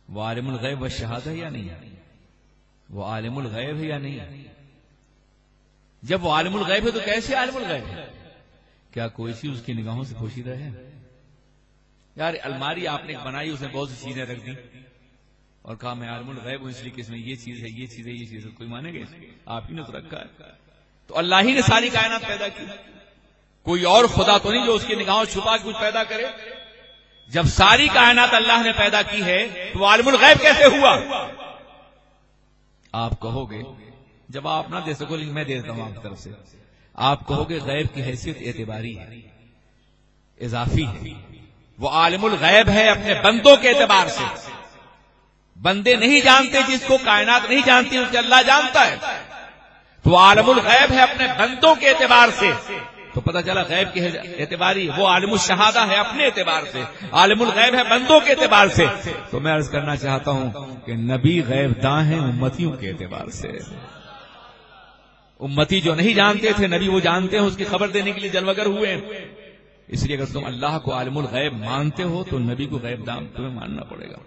S1: وہ عالم الغیب والشہادہ ہے یا نہیں ہے؟ وہ عالم الغیب ہے یا نہیں ہے؟ جب وہ عالم الغیب ہے تو کیسے عالم الغیب ہے؟ کیا کوئی چیز اس کی نگاہوں سے پوشیدہ ہے؟ یار الماری آپ نے بنائی، اس میں بہت سی چیزیں رکھ دی اور کہا میں عالم الغیب ہوں اس لیے کہ اس میں یہ چیز ہے، یہ چیز ہے، یہ چیز ہے. کوئی مانے گا؟ آپ ہی نے تو رکھا ہے. تو اللہ ہی نے ساری کائنات پیدا کی، کوئی اور خدا تو نہیں جو اس کی نگاہوں چھپا کے کچھ پیدا کرے. جب ساری کائنات اللہ نے پیدا کی ہے تو عالم الغیب کیسے ہوا؟ آپ کہو گے، جب آپ نہ دے سکو لیکن میں دے دیتا ہوں آپ کی طرف سے. آپ کہو گے غیب کی حیثیت اعتباری ہے، اضافی ہے. وہ عالم الغیب ہے اپنے بندوں کے اعتبار سے. بندے نہیں جانتے جس کو کائنات نہیں جانتی، اس کو اللہ جانتا ہے. تو عالم الغیب ہے اپنے بندوں کے اعتبار سے. تو پتہ چلا غیب کی اعتباری. وہ عالم الشہادہ ہے اپنے اعتبار سے، عالم الغیب ہے بندوں کے اعتبار سے. تو میں عرض کرنا چاہتا ہوں کہ نبی غیب داں ہیں امتیوں کے اعتبار سے. امتی جو نہیں جانتے تھے نبی وہ جانتے ہیں، اس کی خبر دینے کے لیے جلوگر ہوئے. اس لیے اگر تم اللہ کو عالم الغیب مانتے ہو تو نبی کو غیب داں تمہیں ماننا پڑے گا.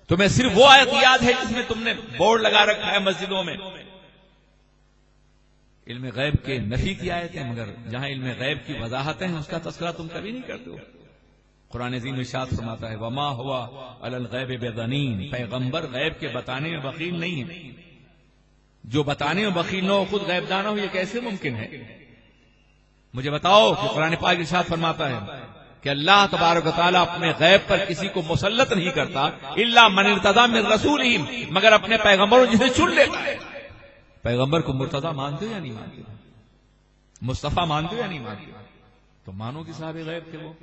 S1: تمہیں صرف وہ آیت یاد ہے جس میں تم نے بورڈ لگا رکھا ہے مسجدوں میں علم غیب کے نفی کی آیتیں، مگر جہاں علم غیب کی وضاحتیں ہیں اس کا تذکرہ تم کبھی نہیں کرتے ہو. قرآن عظیم ارشاد فرماتا ہے وما ہوا علی الغیب بضنین، پیغمبر غیب کے بتانے میں بخیل نہیں ہے. جو بتانے میں بخیل نہ ہو خود غیب دانا ہو، یہ کیسے ممکن ہے؟ مجھے بتاؤ کہ قرآن پاک ارشاد فرماتا ہے کہ اللہ تبارک و تعالیٰ اپنے غیب پر کسی کو مسلط نہیں کرتا الا من ارتضی من رسولہ، مگر اپنے پیغمبروں جسے چن لیتا ہے. پیغمبر کو مرتضی مانتے ہو یا نہیں مانتے؟ مصطفیٰ مانتے ہو یا نہیں مانتے؟ تو مانو کہ صاحب غیب تھے وہ.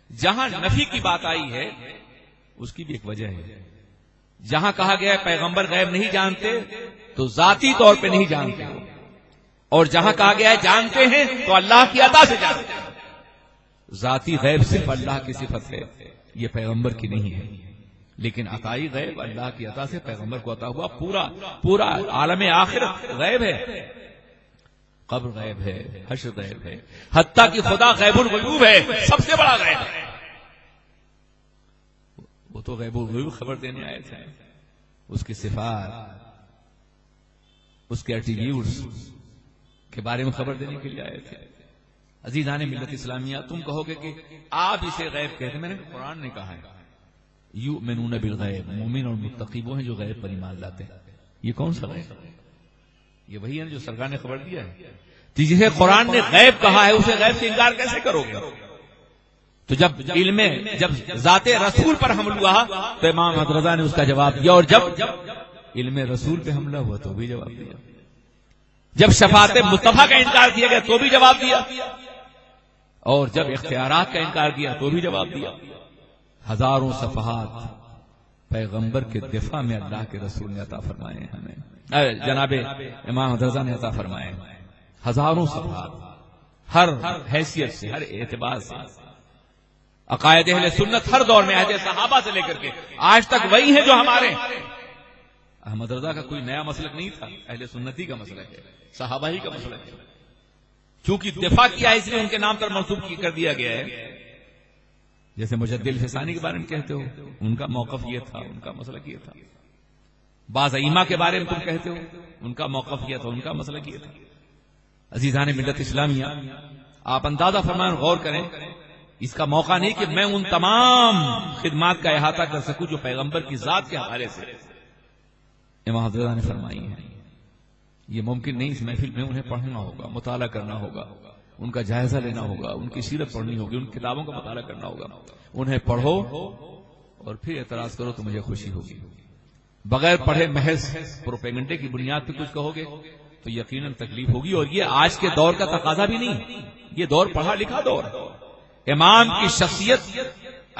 S1: جہاں نفی کی بات آئی ہے اس کی بھی ایک وجہ ہے. جہاں کہا گیا ہے پیغمبر غیب نہیں جانتے تو ذاتی طور پہ نہیں جانتے، اور جہاں کہا گیا ہے جانتے ہیں تو اللہ کی عطا سے جانتے ہیں. ذاتی غیب صرف اللہ کی صفت ہے، یہ پیغمبر کی نہیں ہے. لیکن عطائی غیب اللہ کی عطا سے پیغمبر کو عطا ہوا. پورا عالم آخرت غیب ہے، قبر غیب ہے، حشر غیب ہے، حتیٰ کہ خدا غیب الغیوب ہے، سب سے بڑا غیب ہے. وہ تو غیب الغیوب خبر دینے آئے تھے، اس کی صفات، اس کے ایٹریبیوٹس کے بارے میں خبر دینے کے لیے آئے تھے. عزیزان ملت اسلامیہ، تم کہو گے کہ آپ اسے غیب کہتے ہیں. میں نے قرآن نے کہا ہے یؤمنون بالغیب، مومن اور متقی وہ ہیں جو غیب پر ایمان لاتے ہیں. یہ کون سا غیب؟ یہ وہی ہے جو سرکار نے خبر دیا ہے. جسے قرآن نے غیب کہا ہے اسے غیب سے انکار کیسے کرو گے؟ تو جب ذات رسول پر حملہ ہوا تو امام احمد رضا نے اس کا جواب دیا، اور جب علم رسول پہ حملہ ہوا تو بھی جواب دیا. جب شفاعت مصطفیٰ کا انکار کیا گیا تو بھی جواب دیا، اور جب اختیارات کا انکار کیا تو بھی جواب دیا. ہزاروں صفحات پیغمبر کے دفاع میں اللہ کے رسول نے عطا فرمائے ہیں ہمیں، جناب امام رضا نے عطا فرمائے. ہزاروں صفحات، ہر حیثیت سے، ہر اعتبار سے. عقائد اہل سنت ہر دور میں عہد صحابہ سے لے کر کے آج تک وہی ہیں جو ہمارے. احمد رضا کا کوئی نیا مسلک نہیں تھا، اہل سنتی کا مسلک ہے، صحابہ ہی کا مسلک ہے. چونکہ دفاع کیا اس لیے ان کے نام پر منسوب کر دیا گیا ہے. جیسے مجدد الفسانی کے بارے میں کہتے ہو، ان کا موقف یہ تھا، ان کا مسلک یہ تھا. بعض ائمہ کے بارے میں تم کہتے ہو، ان کا موقف یہ تھا، ان کا مسلک یہ تھا. عزیزان ملت اسلامیہ، آپ اندازہ فرمائیں، غور کریں، اس کا موقع نہیں کہ میں ان تمام خدمات کا احاطہ کر سکوں جو پیغمبر کی ذات کے حوالے سے امام حضرت نے فرمائی ہیں. یہ ممکن نہیں. اس محفل میں انہیں پڑھنا ہوگا، مطالعہ کرنا ہوگا، ان کا جائزہ لینا ہوگا، ان کی سیرت پڑھنی ہوگی، ان کتابوں کا مطالعہ کرنا ہوگا. انہیں پڑھو اور پھر اعتراض کرو تو مجھے خوشی ہوگی. بغیر پڑھے محض پروپیگنڈے کی بنیاد پہ کچھ کہو گے تو یقیناً تکلیف ہوگی. اور یہ آج کے دور کا تقاضا بھی نہیں، یہ دور پڑھا لکھا دور. امام کی شخصیت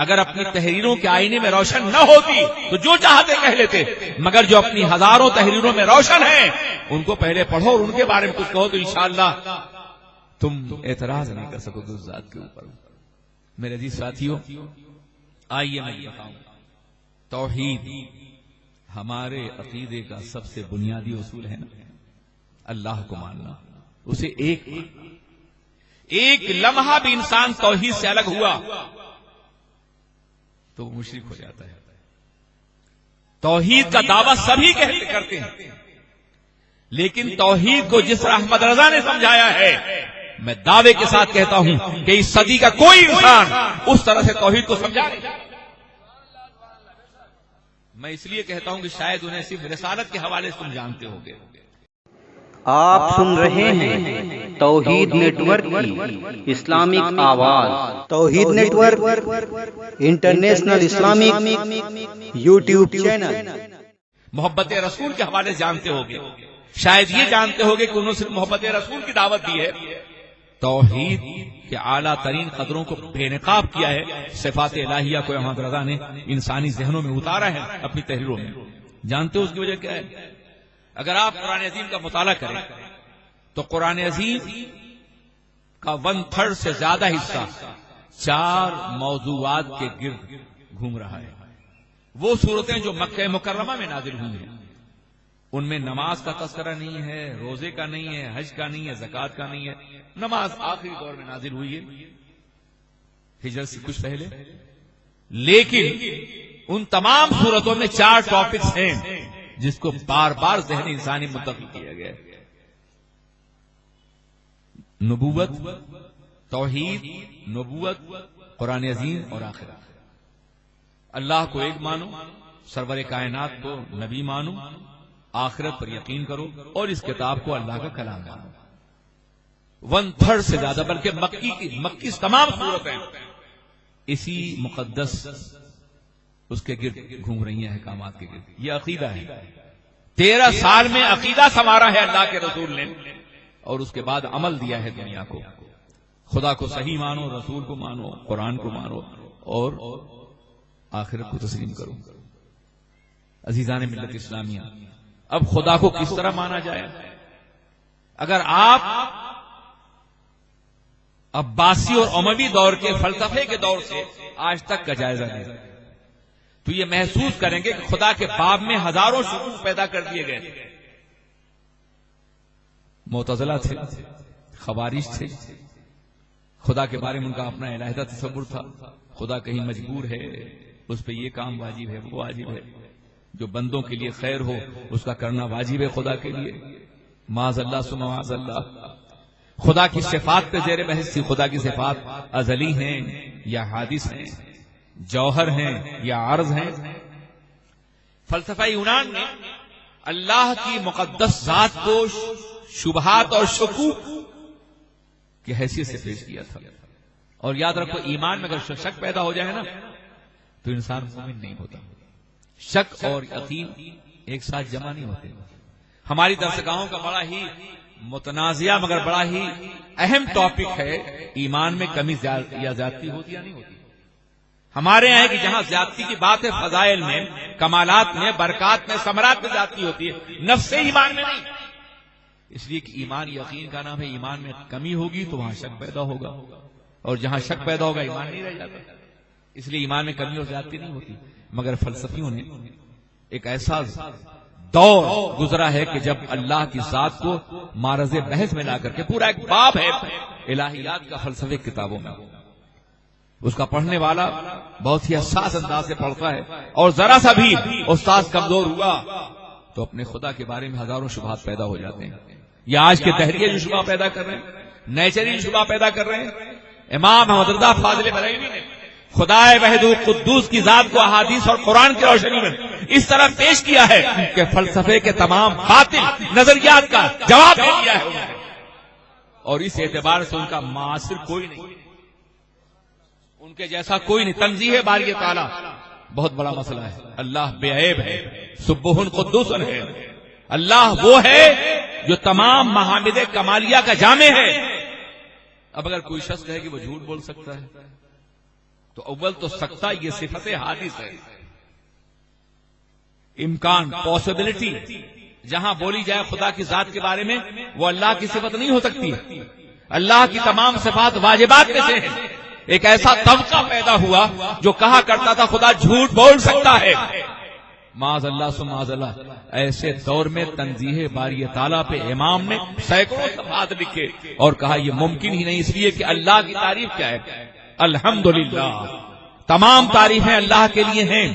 S1: اگر اپنی تحریروں کے آئینے میں روشن نہ ہوتی تو جو چاہتے کہہ لیتے، مگر جو اپنی ہزاروں تحریروں میں روشن ہیں ان کو پہلے پڑھو اور ان کے بارے میں کچھ کہو تو انشاءاللہ تم اعتراض نہیں کر سکو گے اس ذات کے اوپر. میرے عزیز ساتھیو، آئیے میں بتاؤں، توحید ہمارے عقیدے کا سب سے بنیادی اصول ہے نا، اللہ کو ماننا. اسے ایک لمحہ بھی انسان توحید سے الگ ہوا تو وہ مشرک ہو جاتا ہے. توحید کا دعویٰ سبھی کرتے ہیں، لیکن توحید کو جس طرح احمد رضا نے سمجھایا ہے، میں دعوے کے ساتھ کہتا ہوں کہ اس صدی کا کوئی انسان اس طرح سے توحید کو سمجھا نہیں. میں اس لیے کہتا ہوں کہ شاید انہیں صرف رسالت کے حوالے سے تم جانتے ہوگے.
S2: آپ سن رہے ہیں توحید نیٹ ورک کی اسلامک آواز. توحید network international Islamic YouTube channel.
S1: محبت رسول کے حوالے سے جانتے ہوگے، شاید یہ جانتے ہوگے کہ انہوں نے صرف محبت رسول کی دعوت دی ہے، توحید کے اعلیٰ ترین قدروں کو بے نقاب کیا ہے. صفات الہیہ کو احمد رضا نے انسانی ذہنوں میں اتارا ہے اپنی تحریروں میں. جانتے ہو اس کی وجہ کیا ہے؟ اگر آپ قرآن عظیم کا مطالعہ کریں تو قرآن عظیم کا 1/3 سے زیادہ حصہ 4 موضوعات کے گرد گھوم رہا ہے. وہ صورتیں جو مکہ مکرمہ میں نازل ہوئی ہیں ان میں نماز کا تذکرہ نہیں ہے، روزے کا نہیں ہے، حج کا نہیں ہے، زکوٰۃ کا نہیں ہے. نماز آخری دور میں نازل ہوئی ہے ہجرت سے کچھ پہلے، لیکن ان تمام صورتوں میں 4 ٹاپکس ہیں جس کو بار بار ذہن انسانی منتقل کیا گیا ہے. نبوت، توحید، نبوت، قرآن عظیم اور آخرت. اللہ کو ایک مانو، سرور کائنات کو نبی مانو، آخرت پر یقین کرو اور اس کتاب کو اللہ کا کلام مانو. 1/3 سے زیادہ، بلکہ مکی تمام صورتیں اسی مقدس اس کے گرد گھوم رہی ہیں، احکامات کے گرد. یہ عقیدہ ہے. 13 سال میں عقیدہ سنوارا ہے اللہ کے رسول نے، اور اس کے بعد عمل دیا ہے دنیا کو. خدا کو صحیح مانو، رسول کو مانو، قرآن کو مانو اور آخرت کو تسلیم کرو. عزیزان ملت اسلامیہ، اب خدا کو کس طرح مانا جائے؟ اگر آپ عباسی اور اموی دور کے فلسفے کے دور سے آج تک کا جائزہ لیں تو یہ محسوس کریں گے کہ خدا کے باب میں ہزاروں شکوک پیدا کر دیے گئے تھے. معتزلہ تھے، خوارج تھے، خدا کے بارے میں ان کا اپنا علیحدہ تصور تھا. خدا کہیں مجبور ہے، اس پہ یہ کام واجب ہے، وہ واجب ہے، جو بندوں کے لیے خیر ہو اس کا کرنا واجب ہے خدا کے لیے. معاذ اللہ ثم معاذ اللہ. خدا کی صفات پہ زیر بحث تھی. خدا کی صفات ازلی ہیں یا حادث ہیں، جوہر ہیں یا عرض ہیں. فلسفہ یونان نے اللہ کی مقدس ذات کو شبہات اور شکوک کی حیثیت سے پیش کیا تھا. اور یاد رکھو، ایمان میں اگر شک پیدا ہو جائے نا تو انسان مومن نہیں ہوتا. شک اور یقین ایک ساتھ جمع نہیں ہوتے. ہماری درسگاہوں کا بڑا ہی متنازعہ مگر بڑا ہی اہم ٹاپک ہے، ایمان میں کمی یا زیادتی ہوتی یا نہیں ہوتی. ہمارے یہاں ہے کہ جہاں زیادتی کی بات ہے فضائل میں، کمالات میں، برکات میں، ثمرات میں زیادتی ہوتی ہے، نفس سے ایمان میں نہیں. اس لیے کہ ایمان یقین کا نام ہے. ایمان میں کمی ہوگی تو وہاں شک پیدا ہوگا، اور جہاں شک پیدا ہوگا ایمان نہیں رہ جاتا. اس لیے ایمان میں کمی اور زیادتی نہیں ہوتی. مگر فلسفیوں نے ایک ایسا دور گزرا ہے کہ جب اللہ کی ذات کو معرض بحث میں لا کر کے پورا ایک باب ہے الہیات کا فلسفے کتابوں میں، اس کا پڑھنے والا بہت ہی حساس انداز سے پڑھتا ہے، اور ذرا سا بھی استاد کمزور ہوا تو اپنے خدا کے بارے میں ہزاروں شبہات پیدا ہو جاتے ہیں. یہ آج کے دہریے جو شبہ پیدا کر رہے ہیں، نیچری شبہ پیدا کر رہے ہیں، امام احمد رضا فاضل بریلوی نے خدا وحید قدوس کی ذات کو احادیث اور قرآن کی روشنی میں اس طرح پیش کیا ہے کہ فلسفے کے تمام باطل نظریات کا جواب دے دیا ہے انہوں نے، اور اس اعتبار سے ان کا معاصر کوئی نہیں، ان کے جیسا کوئی نہیں۔ تنزیہ باری تعالی بہت بڑا مسئلہ ہے، اللہ بے عیب ہے، سبح قدوس ہے، اللہ وہ ہے جو تمام محامد کمالیہ کا جامع ہے۔ اب اگر کوئی شخص کہے کہ وہ جھوٹ بول سکتا ہے تو اول تو سکتا یہ صفت حادث ہے، امکان، پاسبلٹی جہاں بولی جائے خدا کی ذات کے بارے میں وہ اللہ کی صفت نہیں ہو سکتی ہے۔ اللہ کی تمام صفات واجبات میں سے ہیں۔ ایک ایسا طبقہ پیدا ہوا جو کہا کرتا تھا خدا جھوٹ بول سکتا ہے، معاذ اللہ ثم معاذ اللہ۔ ایسے دور میں تنزیہ باری تعالیٰ پہ امام نے سینکڑوں صفحات لکھے اور کہا یہ ممکن ہی نہیں، اس لیے کہ اللہ کی تعریف کیا ہے؟ الحمدللہ، تمام تعریفیں اللہ کے لیے ہیں،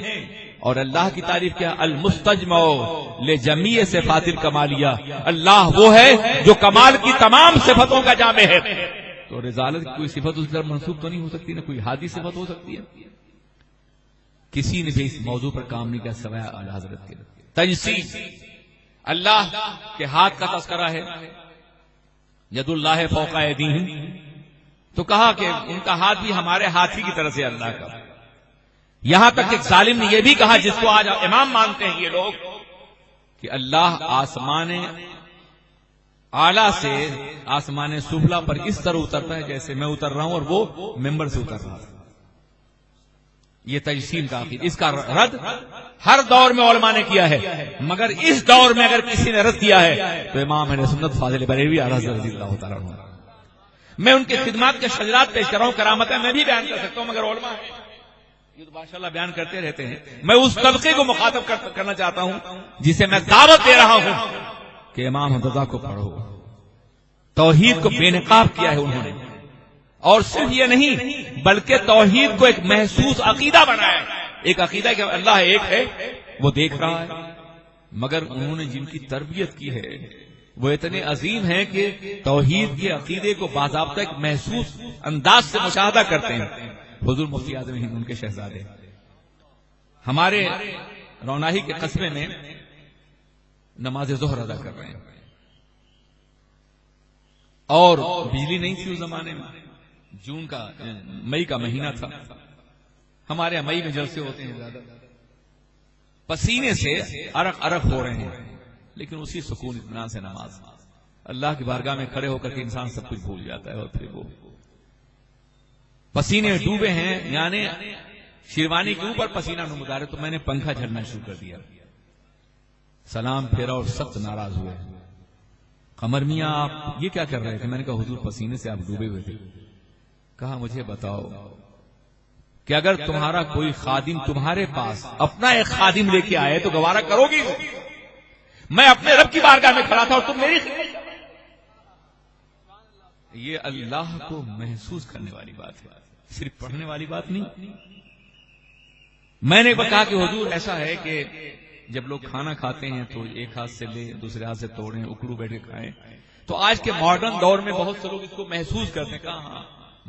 S1: اور اللہ کی تعریف کیا؟ المستجمع لجمیع صفات الکمالیہ، اللہ وہ ہے جو کمال کی تمام صفتوں کا جامع ہے۔ تو رسالت کی کوئی صفت اس طرح منسوب تو نہیں ہو سکتی، نہ کوئی حادث صفت ہو سکتی ہے۔ کسی نے بھی اس موضوع پر کام نہیں کیا سوائے اعلی حضرت کے۔ تجسیم، اللہ کے ہاتھ کا تذکرہ ہے، ید اللہ فوق ایدیہم، تو کہا کہ ان کا ہاتھ بھی ہمارے ہاتھی کی طرح سے اللہ کا۔ یہاں تک ایک ظالم نے یہ بھی کہا، جس کو آج امام مانتے ہیں یہ لوگ، کہ اللہ آسمان اعلیٰ سے آسمان سفلا پر اس طرح اترتا ہے جیسے میں اتر رہا ہوں اور وہ ممبر سے اتر رہا ہے۔ یہ تجسیم کا عقیدہ، اس کا رد ہر دور میں علماء نے کیا ہے، مگر اس دور میں اگر کسی نے رد کیا ہے تو امام اہل سنت فاضل بریلوی رضی اللہ تعالیٰ عنہ۔ میں ان کے خدمات کے شجرات پیش کر رہا ہوں، کرامتیں میں بھی بیان کر سکتا ہوں، مگر علماء ہیں یہ تو ماشاءاللہ بیان کرتے رہتے ہیں۔ میں اس طبقے کو مخاطب کرنا چاہتا ہوں جسے میں دعوت دے رہا ہوں کہ امام حمزہ کو پڑھو۔ توحید کو بے نقاب کیا ہے انہوں نے، اور صرف یہ نہیں بلکہ توحید کو ایک محسوس عقیدہ بنایا ہے۔ ایک عقیدہ کہ اللہ ایک ہے، وہ دیکھ رہا ہے، مگر انہوں نے جن کی تربیت کی ہے وہ اتنے عظیم ہیں کہ توحید کے عقیدے کو باضابطہ ایک محسوس انداز سے مشاہدہ کرتے ہیں۔ حضور مفتی اعظم ہند ان کے شہزادے ہمارے روناہی کے قصبے میں نماز ظہر ادا کر رہے ہیں، اور بجلی نہیں تھی اس زمانے میں، جون کا مئی کا مہینہ تھا، ہمارے یہاں مئی میں جلسے ہوتے ہیں زیادہ، پسینے سے عرق عرق ہو رہے ہیں، لیکن اسی سکون اطمینان سے نماز، اللہ کی بارگاہ میں کھڑے ہو کر کے انسان سب کچھ بھول جاتا ہے، اور پھر وہ پسینے ڈوبے ہیں، یعنی شیروانی کے اوپر پسینہ نمودار ہے، تو میں نے پنکھا جھڑنا شروع کر دیا، سلام پھیرا اور سخت ناراض ہوئے۔ قمر میاں آپ یہ کیا کر رہے تھے؟ میں نے کہا حضور پسینے سے آپ ڈوبے ہوئے تھے۔ کہا مجھے بتاؤ کہ اگر تمہارا کوئی خادم تمہارے پاس اپنا ایک خادم لے کے آئے تو گوارا کرو گی؟ میں اپنے رب کی بارگاہ میں کھڑا تھا اور تم میری خدمت۔ یہ اللہ کو محسوس کرنے والی بات ہے، صرف پڑھنے والی بات نہیں۔ میں نے کہا کہ حضور ایسا ہے کہ جب لوگ کھانا کھاتے ہیں تو ایک ہاتھ سے لے دوسرے ہاتھ سے توڑیں، اکڑو بیٹھ کے کھائیں، تو آج کے ماڈرن دور میں بہت سے لوگ اس کو محسوس کرتے ہیں۔ کہا ہاں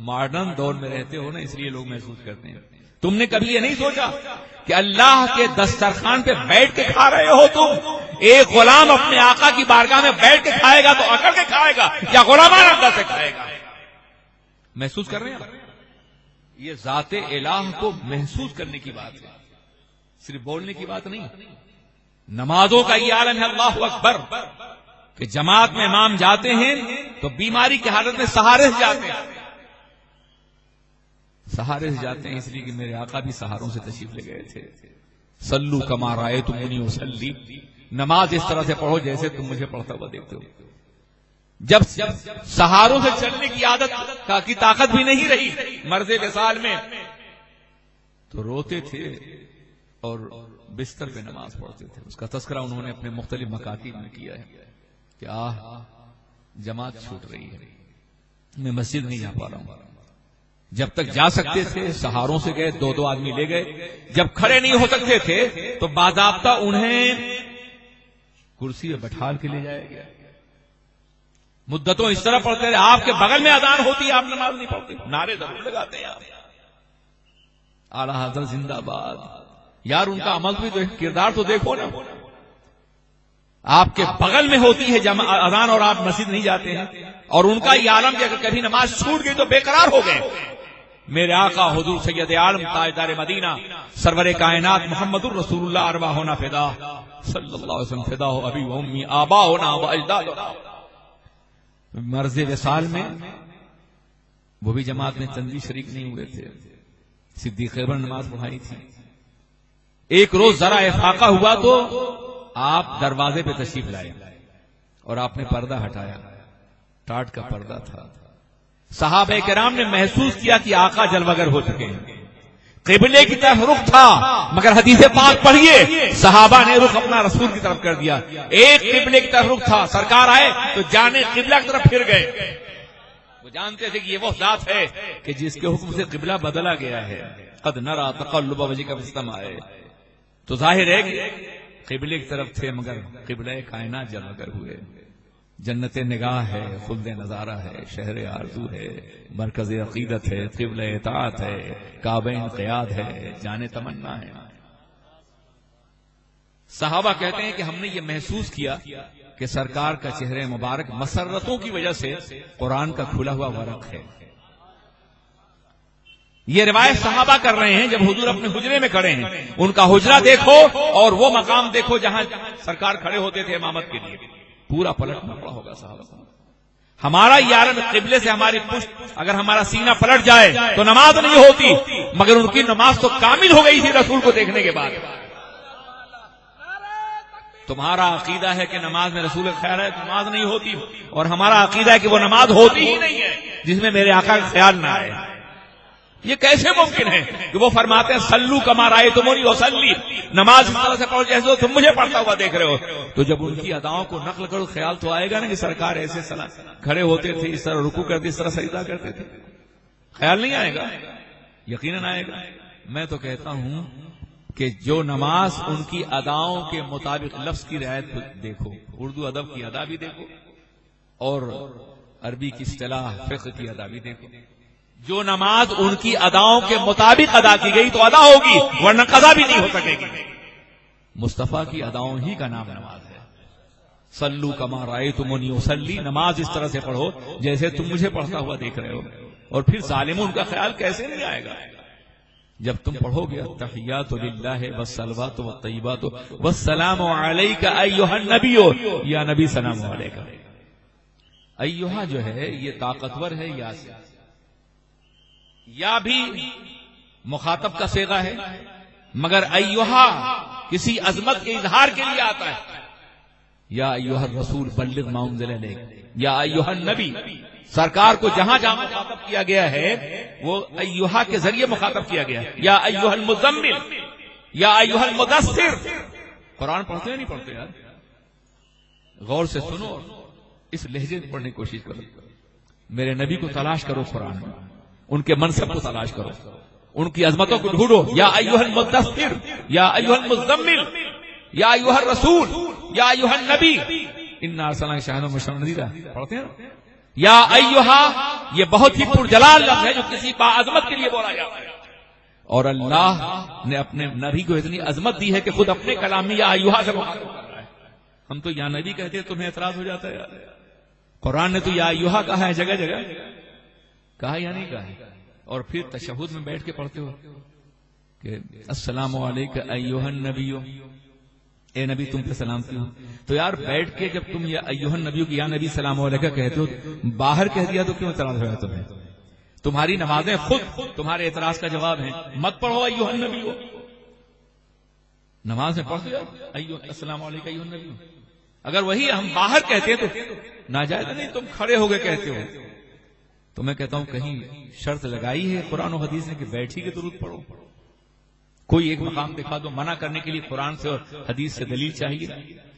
S1: ماڈرن دور میں رہتے ہو نا، اس لیے لوگ محسوس کرتے ہیں۔ تم نے کبھی یہ نہیں سوچا کہ اللہ کے دسترخوان پہ بیٹھ کے کھا رہے ہو تم؟ ایک غلام اپنے آقا کی بارگاہ میں بیٹھ کے کھائے گا تو اکڑ کے کھائے گا یا غلامانہ انداز سے کھائے گا؟ محسوس کر رہے ہیں؟ یہ ذات الہ کو محسوس کرنے کی بات ہے، صرف بولنے کی بات نہیں۔ نمازوں کا یہ عالم ہے اللہ اکبر، کہ جماعت میں امام جاتے ہیں تو بیماری کی حالت میں سہارے سے جاتے ہیں، سہارے سے جاتے ہیں اس لیے کہ میرے آقا بھی سہاروں سے تشریف لے گئے تھے۔ صلو کما رأیتمونی اصلی، نماز اس طرح سے پڑھو جیسے تم مجھے پڑھتا ہوا دیکھتے ہو۔ جب سہاروں سے چلنے کی عادت کی طاقت بھی نہیں رہی مرض وصال میں، تو روتے تھے اور بستر پہ نماز پڑھتے تھے۔ اس کا تذکرہ انہوں نے اپنے مختلف مکاتب میں کیا ہے کہ جماعت چھوٹ رہی ہے، میں مسجد نہیں جا پا رہا ہوں۔ جب تک جا سکتے تھے سہاروں سے گئے، دو دو آدمی لے گئے، جب کھڑے نہیں ہو سکتے تھے تو باضابطہ انہیں کرسی پہ بٹھال کے لے جایا گیا، مدتوں اس طرح پڑھتے رہے، آپ کے بغل میں اذان ہوتی ہے، آپ نماز نہیں پڑھتے، نعرے ضرور لگاتے ہیں آپ، اعلی حضرت زندہ باد۔ یار ان کا عمل بھی تو، کردار تو دیکھو نا، آپ کے بغل میں ہوتی ہے اذان اور آپ مسجد نہیں جاتے ہیں، اور ان کا یہ عالم کہ اگر کبھی نماز چھوٹ گئی تو بے قرار ہو گئے۔ میرے آقا حضور سید عالم تاجدار مدینہ سرور کائنات محمد الرسول اللہ ارواحنا فدا صلی اللہ علیہ وسلم، فدا ہو ابی و امی آباؤنا و اجدادنا۔ مرض وصال میں وہ بھی جماعت میں چندی شریک نہیں ہوئے تھے، صدیق اکبر نماز پڑھائی تھی۔ ایک روز ذرا افاقہ ہوا تو آپ دروازے پہ تشریف لائے اور آپ نے پردہ ہٹایا، ٹاٹ کا پردہ تھا۔ صحابہ کرام نے محسوس کیا کہ آقا جلوگر ہو چکے ہیں، قبلے کی طرف رخ تھا، مگر حدیث پاک پڑھیے، صحابہ نے رخ اپنا رسول کی طرف کر دیا۔ ایک قبلے کی طرف رخ تھا، سرکار آئے تو جانے قبلہ کی طرف پھر گئے۔ وہ جانتے تھے کہ یہ وہ ذات ہے کہ جس کے حکم سے قبلہ بدلا گیا ہے۔ قد نرى تقلب وجهك في السماء، تو ظاہر ہے کہ قبلے کی طرف تھے مگر قبلہ کائنات جلوگر ہوئے۔ جنت نگاہ ہے، خلد نظارہ ہے، شہر آرزو ہے، مرکز عقیدت ہے، قبلہ اطاعت ہے، کعبہ انقیاد ہے، جان تمنا ہے۔ صحابہ کہتے ہیں کہ ہم نے یہ محسوس کیا کہ سرکار کا چہرہ مبارک مسرتوں کی وجہ سے قرآن کا کھلا ہوا ورق ہے۔ یہ روایت صحابہ کر رہے ہیں جب حضور اپنے حجرے میں کھڑے ہیں، ان کا حجرہ دیکھو اور وہ مقام دیکھو جہاں سرکار کھڑے ہوتے تھے امامت کے لیے، پورا پلٹنا پڑا ہوگا صحابہ کو۔ ہمارا یہ عالم قبلے سے ہماری پشت، اگر ہمارا سینہ پلٹ جائے تو نماز نہیں ہوتی، مگر ان کی نماز تو کامل ہو گئی تھی رسول کو دیکھنے کے بعد۔ تمہارا عقیدہ ہے کہ نماز میں رسول خیر ہے، نماز نہیں ہوتی، اور ہمارا عقیدہ ہے کہ وہ نماز ہوتی ہی نہیں ہے جس میں میرے آقا کا خیال نہ آئے۔ یہ کیسے ممکن ہے کہ وہ فرماتے ہیں سلو کما رأیتمونی اصلی، نماز اس طرح سے پڑھو جیسے تم مجھے پڑھتا ہوا دیکھ رہے ہو۔ تو جب ان کی اداؤں کو نقل کرو خیال تو آئے گا نا کہ سرکار ایسے کھڑے ہوتے تھے، اس طرح رکوع کرتے، اس طرح سجدہ کرتے تھے، خیال نہیں آئے گا؟ یقیناً آئے گا۔ میں تو کہتا ہوں کہ جو نماز ان کی اداؤں کے مطابق، لفظ کی رعایت دیکھو، اردو ادب کی ادا بھی دیکھو اور عربی کی اصطلاح فقہ کی ادا بھی دیکھو، جو نماز ان کی اداؤں کے مطابق ادا کی گئی تو ادا ہوگی، ورنہ قضا بھی نہیں ہو سکے گی۔ مصطفیٰ کی اداؤں ہی کا نام نماز ہے۔ صلو کما رأیتمونی اصلی، نماز اس طرح سے پڑھو جیسے تم مجھے پڑھتا ہوا دیکھ رہے ہو۔ اور پھر ظالموں کا خیال کیسے نہیں آئے گا جب تم پڑھو گے التحیات للہ والصلوات والطیبات والسلام علیک ایھا النبی، یا نبی سلام علیک۔ ایھا جو ہے یہ طاقتور ہے، یا بھی مخاطب کا صیغہ ہے، مگر ایھا کسی عظمت کے اظہار کے لیے آتا ہے۔ یا ایھا الرسول بلغ ما انزل الیک، یا ایھا النبی، سرکار کو جہاں جہاں مخاطب کیا گیا ہے وہ ایھا کے ذریعے مخاطب کیا گیا ہے۔ یا ایھا المزمل، یا ایھا المدثر۔ قرآن پڑھتے ہیں نہیں پڑھتے یار؟ غور سے سنو، اس لہجے میں پڑھنے کی کوشش کرو۔ میرے نبی کو تلاش کرو قرآن میں، ان کے منصب کو تلاش کرو، ان کی عظمتوں کو ڈھونڈو۔ یا ایھا المدثر، یا ایھا المزمل، یا ایھا الرسول، یا ایھا النبی انا ارسلناک شاہدا وبشیرا ونذیرا، پڑھتے ہیں؟ یا ایھا یہ بہت ہی پرجلال لفظ ہے جو کسی باعظمت کے لیے بولا جاتا ہے، اور اللہ نے اپنے نبی کو اتنی عظمت دی ہے کہ خود اپنے کلام میں یا ایھا سے مخاطب کر رہا ہے۔ ہم تو یا نبی کہتے ہیں، تمہیں اعتراض ہو جاتا ہے یار۔ قرآن نے تو یا ایھا کہا ہے، جگہ جگہ کہا یا نہیں کہا، اور پھر تشہد میں بیٹھ کے پڑھتے ہو کہ السلام علیک ایھا النبی، اے نبی تم پہ سلامتی ہو۔ تو یار بیٹھ کے جب تم یا ایھا النبی کی یا نبی سلام علیکہ کہتے ہو، باہر کہہ دیا تو کیوں اعتراض ہوا تمہیں؟ تمہاری نمازیں خود تمہارے اعتراض کا جواب ہیں۔ مت پڑھو ایھا النبی، نماز میں پڑھو السلام علیکم ایھا النبی۔ اگر وہی ہم باہر کہتے ہیں تو ناجائز نہیں، تم کھڑے ہو کے کہتے ہو۔ تو میں کہتا ہوں کہیں شرط لگائی ہے قرآن و حدیث نے کہ بیٹھی کے درود پڑھو؟ کوئی ایک مقام دکھا دو منع کرنے کے لیے قرآن سے اور حدیث سے دلیل چاہیے۔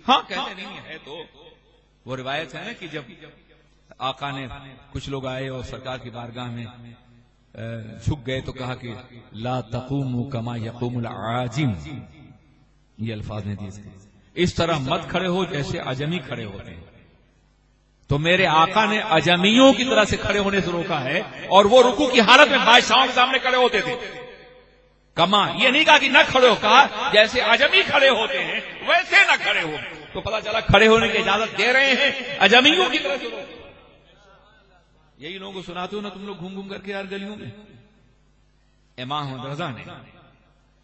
S1: ہاں کہتے نہیں ہے تو وہ روایت ہے نا کہ جب آقا نے کچھ لوگ آئے اور سرکار کی بارگاہ میں جھک گئے تو کہا کہ لا تقوموا کما یقوم العاجم، یہ الفاظ نے دیے، اس طرح مت کھڑے ہو جیسے عجمی کھڑے ہوتے ہیں۔ تو میرے آقا نے اجمیوں کی طرح سے کھڑے ہونے سے روکا ہے، اور وہ رکوع کی حالت میں بادشاہوں کے سامنے کھڑے ہوتے تھے. کما یہ نہیں کہا کہ نہ کھڑے ہو، کہا جیسے اجمی کھڑے ہوتے ہیں ویسے نہ کھڑے ہو. تو پتہ چلا کھڑے ہونے کی اجازت دے رہے ہیں اجمیوں کی طرح سے. یہی لوگوں کو سناتے ہو نا تم لوگ گھوم گھوم کر کے یار گلیوں میں. امام احمد رضا نے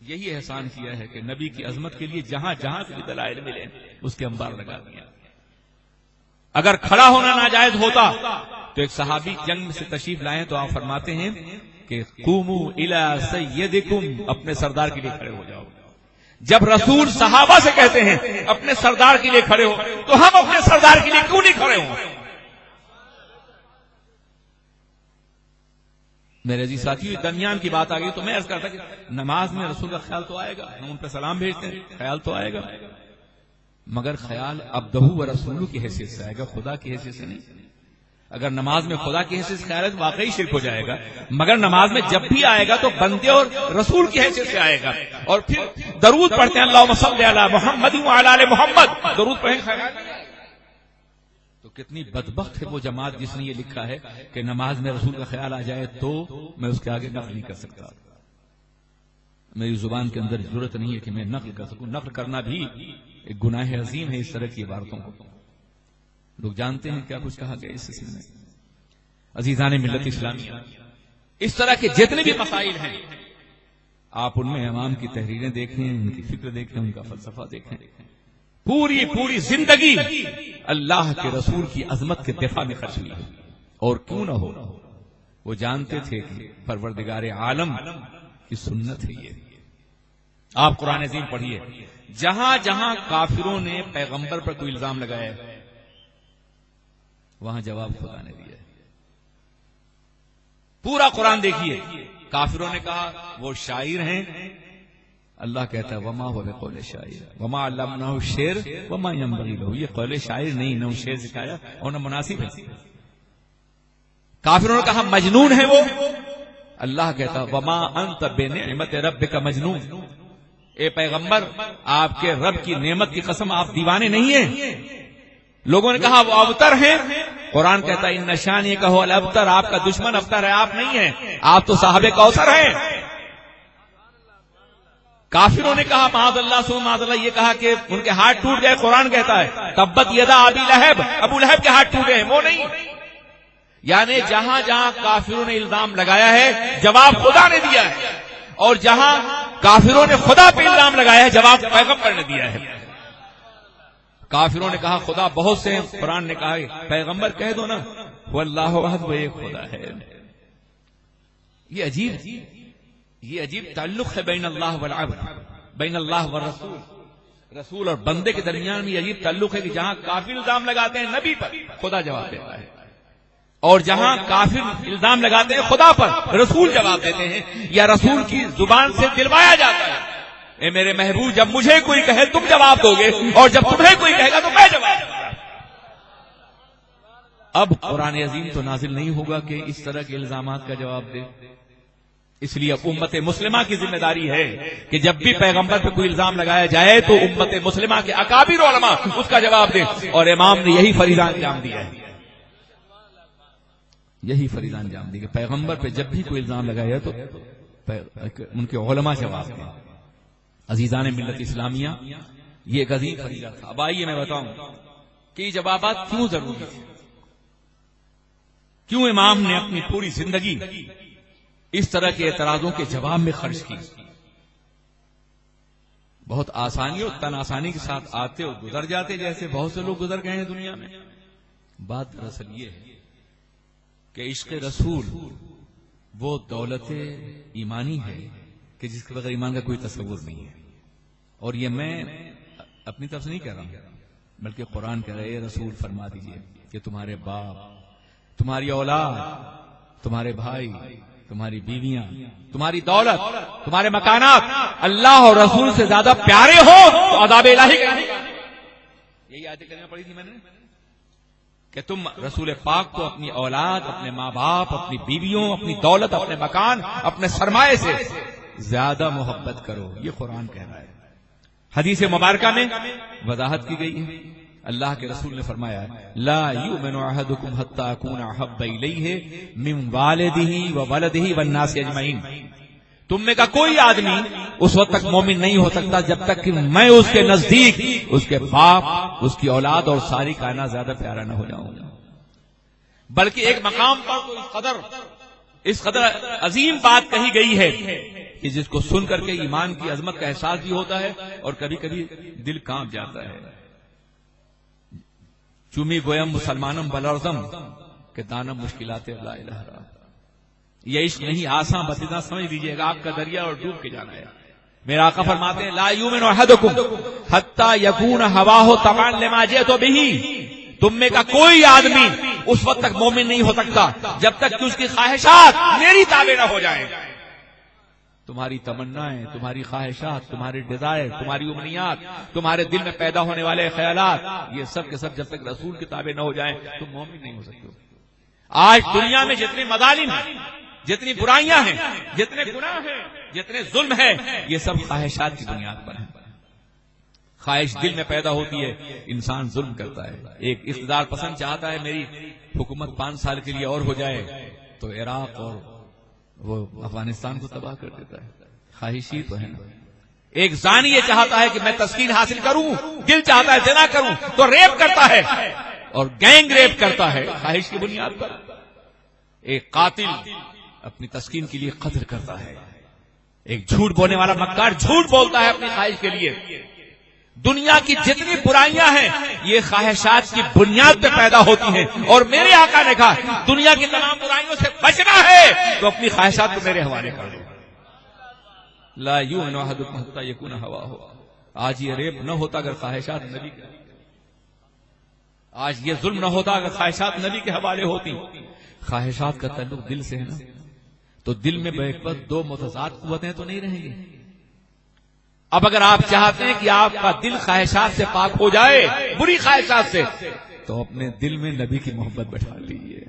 S1: یہی احسان کیا ہے کہ نبی کی عظمت کے لیے جہاں جہاں سے دلائل ملے اس کے انبار لگا دیا. اگر کھڑا ہونا ناجائز ہوتا تو ایک صحابی جنگ سے تشریف لائے تو آپ فرماتے ہیں کہ قوموا الی سیدکم، اپنے سردار کے لیے کھڑے ہو جاؤ. جب رسول صحابہ سے کہتے ہیں اپنے سردار کے لیے کھڑے ہو، تو ہم اپنے سردار کے لیے کیوں نہیں کھڑے ہوں؟ میرے عزیز ساتھیو، درمیان کی بات آ گئی تو میں عرض کرتا کہ نماز میں رسول کا خیال تو آئے گا، ہم ان پہ سلام بھیجتے ہیں، خیال تو آئے گا، مگر خیال عبدہ و رسول کی حیثیت سے آئے گا، خدا کی حیثیت سے نہیں. اگر نماز میں خدا کی حیثیت سے خیال ہے تو واقعی شرک ہو جائے گا، مگر نماز میں جب بھی آئے گا تو بندے اور رسول کی حیثیت سے آئے گا. اور پھر درود پڑھتے ہیں اللہم صلی علی محمد وعلی آل محمد، درود پڑھیں خیال. تو کتنی بدبخت ہے وہ جماعت جس نے یہ لکھا ہے کہ نماز میں رسول کا خیال آ جائے تو میں اس کے آگے نقل نہیں کر سکتا. میری زبان کے اندر ضرورت نہیں ہے کہ میں نقل کر سکوں. نقل کرنا بھی ایک گناہ عظیم ہے. اس طرح کی عبارتوں کو لوگ جانتے ہیں کیا کچھ کہا گیا اس سلسلے میں. عزیزان ملت اسلامیہ، اس طرح کے جتنے بھی مسائل ہیں آپ ان میں امام کی تحریریں دیکھیں، ان کی فکر دیکھیں، ان کا فلسفہ دیکھیں. پوری زندگی اللہ کے رسول کی عظمت کے دفاع میں خرچ ہوئی ہے. اور کیوں نہ ہو، وہ جانتے تھے کہ پروردگار عالم کی سنت ہے یہ. آپ قرآن عظیم پڑھیے، جہاں جہاں کافروں نے پیغمبر پر کوئی الزام لگایا وہاں جواب خدا نے دیا ہے. پورا قرآن دیکھیے، کافروں نے کہا وہ شاعر ہیں، اللہ کہتا ہے وما هو بقول شاعر وما علمناه الشعر وما ينبغي له. یہ قول شاعر نہیں، نہ شعر سکھایا اور نہ مناسب ہے. کافروں نے کہا مجنون ہے وہ، اللہ کہتا ہے وما انت بنعمت ربک مجنون. اے پیغمبر آپ کے رب کی نعمت کی قسم آپ دیوانے نہیں ہیں. لوگوں نے کہا وہ ابتر ہیں، قرآن کہتا ہے ان شانی کہو الابتر، آپ کا دشمن ابتر ہے، آپ نہیں ہیں، آپ تو صاحب کوثر ہیں. کافروں نے کہا معاذ اللہ سو معاذ اللہ، یہ کہا کہ ان کے ہاتھ ٹوٹ گئے. قرآن کہتا ہے تبت یدا ابی لہب، ابو لہب کے ہاتھ ٹوٹے ہیں، وہ نہیں. یعنی جہاں جہاں کافروں نے الزام لگایا ہے جواب خدا نے دیا ہے، اور جہاں کافروں نے خدا پہ الزام لگایا ہے جواب پیغمبر نے دیا ہے. کافروں نے کہا خدا بہت سے ہیں، قرآن نے کہا پیغمبر کہہ دو نا وہ اللہ احد، وہ ایک خدا ہے. یہ عجیب تعلق ہے بین اللہ والعبد، بین اللہ والرسول، رسول اور بندے کے درمیان میں عجیب تعلق ہے کہ جہاں کافر الزام لگاتے ہیں نبی پر خدا جواب دیتا ہے، اور جہاں کافر الزام لگاتے ہیں خدا پر رسول جواب دیتے ہیں، یا رسول کی زبان سے دلوایا جاتا ہے اے میرے محبوب جب مجھے کوئی کہے تم جواب دو گے، اور جب تمہیں کوئی کہے گا تو میں جواب دوں گا. اب قرآن عظیم تو نازل نہیں ہوگا کہ اس طرح کے الزامات کا جواب دے. اس لیے امت مسلمہ کی ذمہ داری ہے کہ جب بھی پیغمبر پہ کوئی الزام لگایا جائے تو امت مسلمہ کے اکابر علماء اس کا جواب دیں. اور امام نے یہی فریضہ انجام دیا ہے، یہی فریضہ انجام دیا کہ پیغمبر پہ جب بھی کوئی الزام لگایا تو ان کے علماء جواب دیں. عزیزان ملت اسلامیہ، یہ ایک عظیم فریضہ تھا. اب آئیے میں بتاؤں کہ یہ جوابات کیوں ضروری تھے، کیوں امام نے اپنی پوری زندگی اس طرح کے اعتراضوں کے جواب میں خرچ کی. بہت آسانی اور تن آسانی کے ساتھ آتے اور گزر جاتے جیسے بہت سے لوگ گزر گئے ہیں دنیا میں. بات دراصل یہ ہے کہ عشق رسول وہ دولت ایمانی ہے کہ جس کے بغیر ایمان کا کوئی تصور نہیں ہے. اور یہ میں اپنی طرف سے نہیں کہہ رہا ہوں، بلکہ قرآن کہہ رہے رسول فرما دیجئے کہ تمہارے باپ، تمہاری اولاد، تمہارے بھائی، تمہاری بیویاں، تمہاری دولت، تمہارے مکانات اللہ اور رسول سے زیادہ پیارے ہو تو عذاب الہی کا. یہی آیت کریمہ پڑھی تھی میں نے کہ تم رسول پاک کو اپنی اولاد، اپنے ماں باپ، اپنی بیویوں، اپنی دولت، اپنے مکان، اپنے سرمایے سے زیادہ محبت کرو. یہ قرآن کہہ رہا ہے. حدیث مبارکہ میں وضاحت کی گئی ہے. اللہ کے رسول نے فرمایا لا یؤمن احدکم حتی اکون احب الیہ من والدہ وولدہ والناس اجمعین، تم میں کا کوئی آدمی اس وقت تک مومن نہیں ہو سکتا جب تک کہ میں اس کے نزدیک اس کے باپ، اس کی اولاد اور ساری کائنات زیادہ پیارا نہ ہو جاؤں گا۔ بلکہ ایک مقام پر تو اس قدر عظیم بات کہی گئی ہے کہ جس کو سن کر کے ایمان کی عظمت کا احساس بھی ہوتا ہے اور کبھی کبھی دل کانپ جاتا ہے۔ چومی گویم مسلمانم بلرزم کہ دانم مشکلات لا الہ الا، یہ عشق نہیں آسان بس اتنا سمجھ لیجئے گا آپ کا دریا اور ڈوب کے جانا ہے۔ میرا آقا فرماتے ہیں لا یؤمن احدکم حتی یکون ہواہ تبعا لما جئت بہ، تم میں کا کوئی آدمی اس وقت تک مومن نہیں ہو سکتا جب تک کہ اس کی خواہشات میری تابع نہ ہو جائیں۔ تمہاری تمنائیں، تمہاری خواہشات، تمہارے ڈیزائر، تمہاری امنیات، تمہارے دل میں پیدا ہونے والے خیالات، یہ سب کے سب جب تک رسول کے تابع نہ ہو جائیں تم مومن نہیں ہو سکتے۔ آج دنیا میں جتنے مظالم ہیں، جتنی برائیاں ہیں، جتنے گناہ ہیں، جتنے ظلم ہے، یہ سب خواہشات کی بنیاد پر ہیں۔ خواہش دل میں پیدا ہوتی ہے، انسان ظلم کرتا ہے۔ ایک اقتدار پسند چاہتا ہے میری حکومت 5 سال کے لیے اور ہو جائے تو عراق اور وہ افغانستان کو تباہ کر دیتا ہے۔ خواہشی تو ہے نا۔ ایک زانی یہ چاہتا ہے کہ میں تسکین حاصل کروں، دل چاہتا ہے زنا کروں تو ریپ کرتا ہے اور گینگ ریپ کرتا ہے خواہش کی بنیاد پر۔ ایک قاتل اپنی تسکین کے لیے قتل کرتا ہے، ایک جھوٹ بولنے والا مکار جھوٹ بولتا ہے اپنی خواہش کے لیے۔ دنیا کی جتنی برائیاں ہیں یہ خواہشات کی بنیاد پہ پیدا ہوتی ہیں، اور میرے آقا نے کہا دنیا کی تمام برائیوں سے بچنا ہے تو اپنی خواہشات کو میرے حوالے کر دو۔ لا یؤمن احدکم حتی یکون ہواہ، آج یہ ریپ نہ ہوتا اگر خواہشات نبی کے، آج یہ ظلم نہ ہوتا اگر خواہشات نبی کے حوالے ہوتی۔ خواہشات کا تعلق دل سے ہے نا، تو دل میں بیک وقت 2 متضاد قوتیں تو نہیں رہیں گی۔ اب اگر آپ چاہتے ہیں کہ آپ کا دل خواہشات سے پاک ہو جائے، بری خواہشات سے، تو اپنے دل میں نبی کی محبت بٹھا لیجیے۔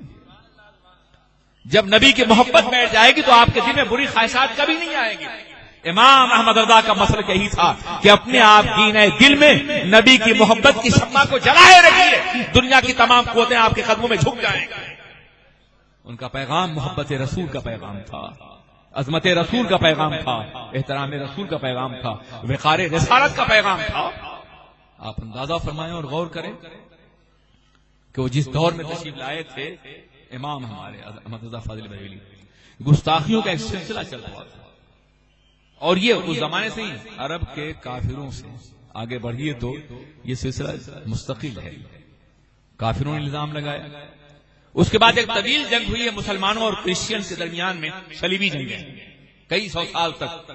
S1: جب نبی کی محبت بیٹھ جائے گی تو آپ کے دل میں بری خواہشات کبھی نہیں آئیں گی۔ امام احمد رضا کا مسلک یہی تھا کہ اپنے آپ گینے دل میں نبی کی محبت کی شمع کو جلائے رکھیے، دنیا کی تمام قوتیں آپ کے قدموں میں جھک جائیں گی۔ ان کا پیغام محبت رسول کا پیغام تھا، عظمت رسول کا پیغام تھا، احترام رسول کا پیغام تھا، وقار رسالت کا پیغام تھا۔ آپ اندازہ فرمائیں اور غور کریں کہ وہ جس دور میں تشریف لائے تھے امام ہمارے احمد رضا فاضل بریلوی، گستاخیوں کا ایک سلسلہ چل رہا تھا، اور یہ اس زمانے سے ہی عرب کے کافروں سے آگے بڑھیے تو یہ سلسلہ مستقل ہے۔ کافروں نے الزام لگایا، اس کے بعد ایک طویل جنگ ہوئی ہے مسلمانوں اور کرسچین کے درمیان میں، صلیبی جنگ ہے کئی 100 سال تک،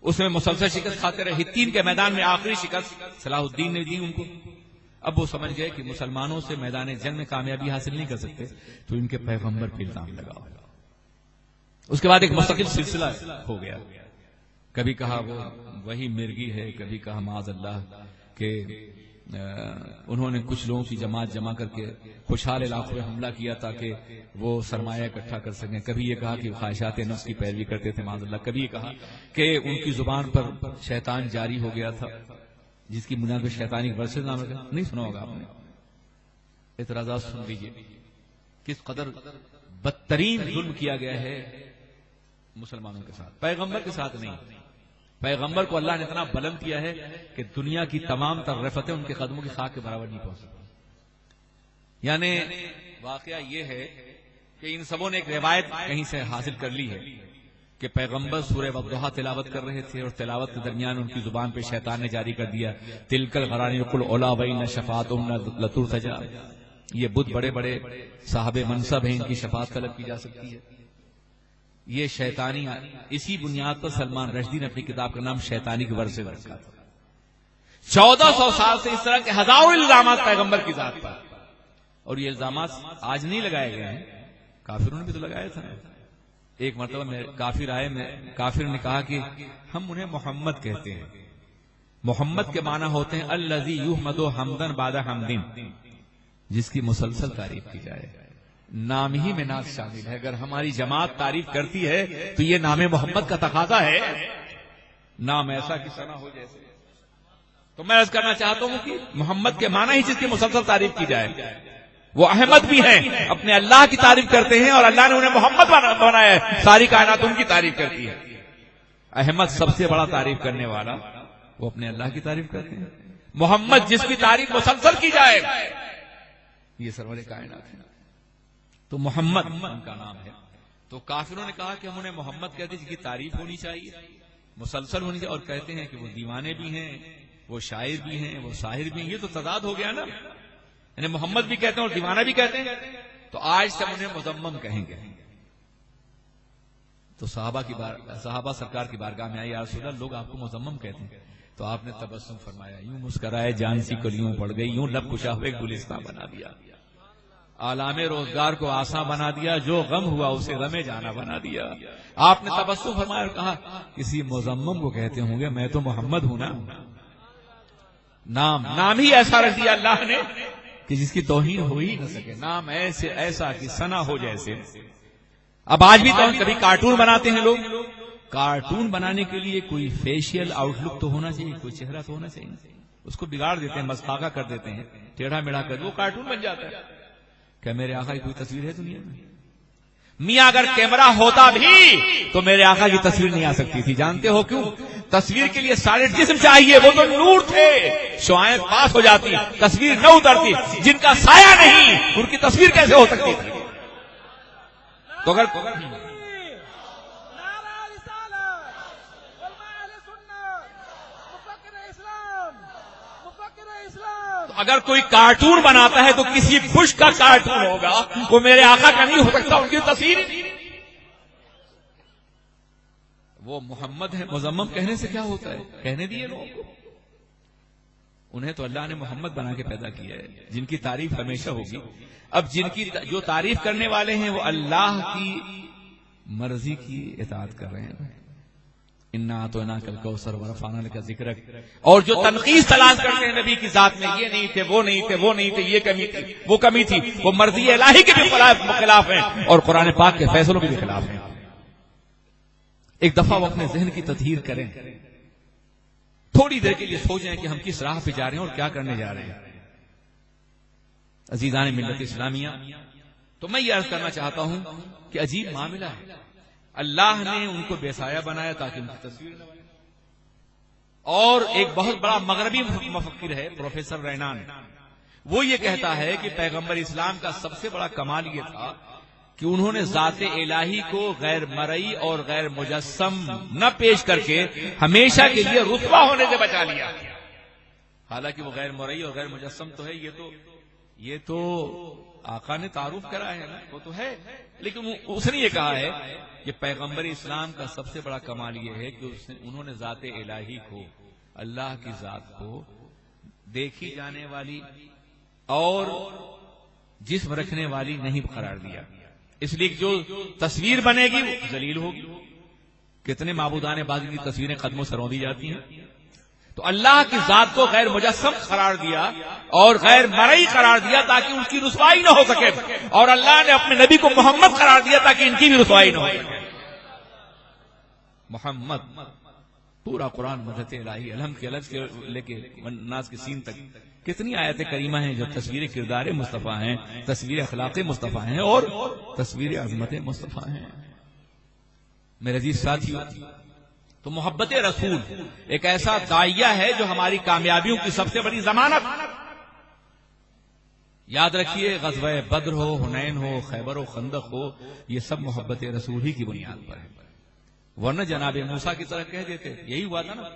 S1: اس میں مسلسل شکست کھاتے رہے۔ ہتین کے میدان میں آخری شکست صلاح الدین نے دی ان کو۔ اب وہ سمجھ گئے کہ مسلمانوں سے میدان جنگ میں کامیابی حاصل نہیں کر سکتے تو ان کے پیغمبر پہ الزام لگاؤ۔ اس کے بعد ایک مستقل سلسلہ ہو گیا، کبھی کہا وہ وہی مرگی ہے، کبھی کہا معاذ اللہ کہ انہوں نے کچھ لوگوں کی جماعت جمع کر کے خوشحال علاقوں میں حملہ کیا تاکہ وہ سرمایہ اکٹھا کر سکیں، کبھی یہ کہا کہ خواہشات نفس کی پیروی کرتے تھے معاذ اللہ، کبھی یہ کہا کہ ان کی زبان پر شیطان جاری ہو گیا تھا جس کی بنیاد پر شیطانی ورثے نام رکھا۔ نہیں سنا ہوگا آپ نے، اعتراضات سن لیجیے کس قدر بدترین ظلم کیا گیا ہے مسلمانوں کے ساتھ، پیغمبر کے ساتھ نہیں۔ پیغمبر کو اللہ نے اتنا بلند کیا ہے کہ دنیا کی تمام تر رفتیں ان کے قدموں کی خاک کے برابر نہیں پہنچ سکتی۔ یعنی واقعہ یہ ہے کہ ان سبوں نے ایک روایت کہیں سے حاصل کر لی ہے کہ پیغمبر سورہ والضحیٰ تلاوت کر رہے تھے اور تلاوت کے درمیان ان کی زبان پہ شیطان نے جاری کر دیا تلک الغرانی قل اولا وان شفاعتہم لترتجی، یہ بت بڑے بڑے صاحب منصب ہیں، ان کی شفاعت طلب کی جا سکتی ہے۔ یہ شیطانی، اسی بنیاد پر سلمان رشدی نے اپنی کتاب کا نام شیطانی کے ورثے رکھا تھا۔ 1400 سال سے اس طرح کے ہزاروں الزامات پیغمبر کی ذات پر، اور یہ الزامات آج نہیں لگائے گئے ہیں، کافروں نے بھی تو لگایا تھا۔ ایک مرتبہ میں کافر نے کہا کہ ہم انہیں محمد کہتے ہیں، محمد کے معنی ہوتے ہیں الذی یحمد حمدا بعد حمد، جس کی مسلسل تعریف کی جائے۔ نام ہی میں ناز شامل ہے، اگر ہماری جماعت تعریف کرتی ہے تو یہ نام محمد کا تقاضا ہے، نام ایسا کہ ثنا ہو جیسے۔ تو میں عرض کرنا چاہتا ہوں کہ محمد کے معنی ہی جس کی مسلسل تعریف کی جائے. وہ احمد بھی ہیں، اپنے اللہ کی تعریف کرتے ہیں اور اللہ نے انہیں محمد بنایا ہے، ساری کائنات ان کی تعریف کرتی ہے. احمد سب سے بڑا تعریف کرنے والا، وہ اپنے اللہ کی تعریف کرتے ہیں. محمد جس کی تعریف مسلسل کی جائے یہ سرور کائنات ہے. تو محمد ان کا نام ہے. تو کافروں نے کہا کہ ہم انہیں محمد کہتے ہیں جس کی تعریف ہونی چاہیے، مسلسل ہونی چاہیے، اور کہتے ہیں کہ وہ دیوانے بھی ہیں، وہ شاعر بھی ہیں، وہ ساحر بھی ہیں. یہ تو تضاد ہو گیا نا، یعنی محمد بھی کہتے ہیں اور دیوانہ بھی کہتے ہیں. تو آج سے ہم انہیں مذمم کہیں گے. تو صحابہ سرکار کی بارگاہ میں آئی، یا رسول اللہ لوگ آپ کو مذمم کہتے ہیں. تو آپ نے تبسم فرمایا، یوں مسکرائے جان سی کلیوں پڑ گئی، یوں لب کشا ہوئے گلستان بنا دیا، آلام روزگار کو آساں بنا دیا، جو غم ہوا اسے غم جانا بنا دیا. آپ نے تبسم فرمایا اور کہا کسی مذمم کو کہتے ہوں گے، میں تو محمد ہوں نا. نام ہی ایسا رکھ دیا اللہ نے کہ جس کی توہین ہو ہی نہ سکے. نام ایسا کہ ثنا ہو جیسے. اب آج بھی تو کبھی کارٹون بناتے ہیں لوگ. کارٹون بنانے کے لیے کوئی فیشیل آؤٹ لک تو ہونا چاہیے، کوئی چہرہ تو ہونا چاہیے. اس کو بگاڑ دیتے ہیں، مسخاگا کر دیتے ہیں، ٹیڑھا میڑھا کر وہ کارٹون بن جاتا ہے. کیا میرے آقا کی کوئی تصویر ہے دنیا میں؟ میاں اگر کیمرہ ہوتا بھی تو میرے آقا کی تصویر نہیں آ سکتی تھی. جانتے ہو کیوں؟ تصویر کے لیے سالڈ جسم چاہیے. وہ تو نور تھے، شعائیں پاس ہو جاتی، تصویر نہ اترتی. جن کا سایہ نہیں ان کی تصویر کیسے ہو سکتی تھی؟ تو اگر اگر کوئی کارٹون بناتا ہے تو کسی بش کا کارٹون ہوگا، وہ میرے آقا کا نہیں ہو سکتا. ان کی تصویر وہ محمد ہے. مذمم کہنے سے کیا ہوتا ہے؟ کہنے دیے لوگوں کو. انہیں تو اللہ نے محمد بنا کے پیدا کیا ہے جن کی تعریف ہمیشہ ہوگی. اب جن کی جو تعریف کرنے والے ہیں وہ اللہ کی مرضی کی اطاعت کر رہے ہیں. انا اعطیناک الکوثر ورفعنا لک ذکرک. اور جو تنقیص تلاش کرتے ہیں نبی کی ذات میں، یہ نہیں تھے، وہ نہیں تھے، وہ نہیں تھے، یہ کمی تھی، وہ کمی تھی، وہ مرضی الہی کے بھی خلاف ہیں اور قرآن پاک کے فیصلوں کے بھی خلاف ہیں. ایک دفعہ وہ اپنے ذہن کی تطہیر کریں، تھوڑی دیر کے لیے سوچیں کہ ہم کس راہ پہ جا رہے ہیں اور کیا کرنے جا رہے ہیں. عزیزان ملت اسلامیہ، تو میں یہ عرض کرنا چاہتا ہوں کہ عجیب معاملہ ہے. اللہ نے ان کو بے سایہ بنایا تاکہ ان کی تصویر نہ بنے. اور ایک بہت بڑا مغربی مفکر ہے پروفیسر رینان، وہ یہ کہتا ہے کہ پیغمبر اسلام کا سب سے بڑا کمال یہ تھا کہ انہوں نے ذات الہی کو غیر مرئی اور غیر مجسم نہ پیش کر کے ہمیشہ کے لیے رسوا ہونے سے بچا لیا. حالانکہ وہ غیر مرئی اور غیر مجسم تو ہے، یہ تو آقا نے تعارف کرا ہے نا، وہ تو ہے. لیکن اس نے یہ کہا ہے کہ پیغمبر اسلام کا سب سے بڑا کمال یہ ہے کہ انہوں نے ذات الہی کو، اللہ کی ذات کو دیکھی جانے والی اور جسم رکھنے والی نہیں قرار دیا. اس لیے جو تصویر بنے گی وہ ذلیل ہوگی. کتنے معبودان باطل کی تصویریں قدموں سے روندی جاتی ہیں. تو اللہ کی ذات کو غیر مجسم قرار دیا اور غیر مرئی قرار دیا تاکہ ان کی رسوائی نہ ہو سکے، اور اللہ نے اپنے نبی کو محمد قرار دیا تاکہ ان کی بھی رسوائی نہ ہو سکے. محمد پورا قرآن مدحت الہی، الحمد کے الگ سے لے کے ناز کے سین تک کتنی آیت کریمہ ہیں جو تصویر کردار مصطفیٰ ہیں، تصویر اخلاق مصطفیٰ ہیں اور تصویر عظمت مصطفیٰ ہیں. میرے عزیز ساتھیو، تو محبت رسول ایک ایسا داعیہ ہے جو ہماری کامیابیوں کی سب سے بڑی ضمانت. یاد رکھیے، غزوہ بدر ہو، حنین ہو، خیبر و خندق ہو، یہ سب محبت رسول ہی کی بنیاد پر ہے. ورنہ جناب موسیٰ کی طرح کہہ دیتے. یہی ہوا تھا نا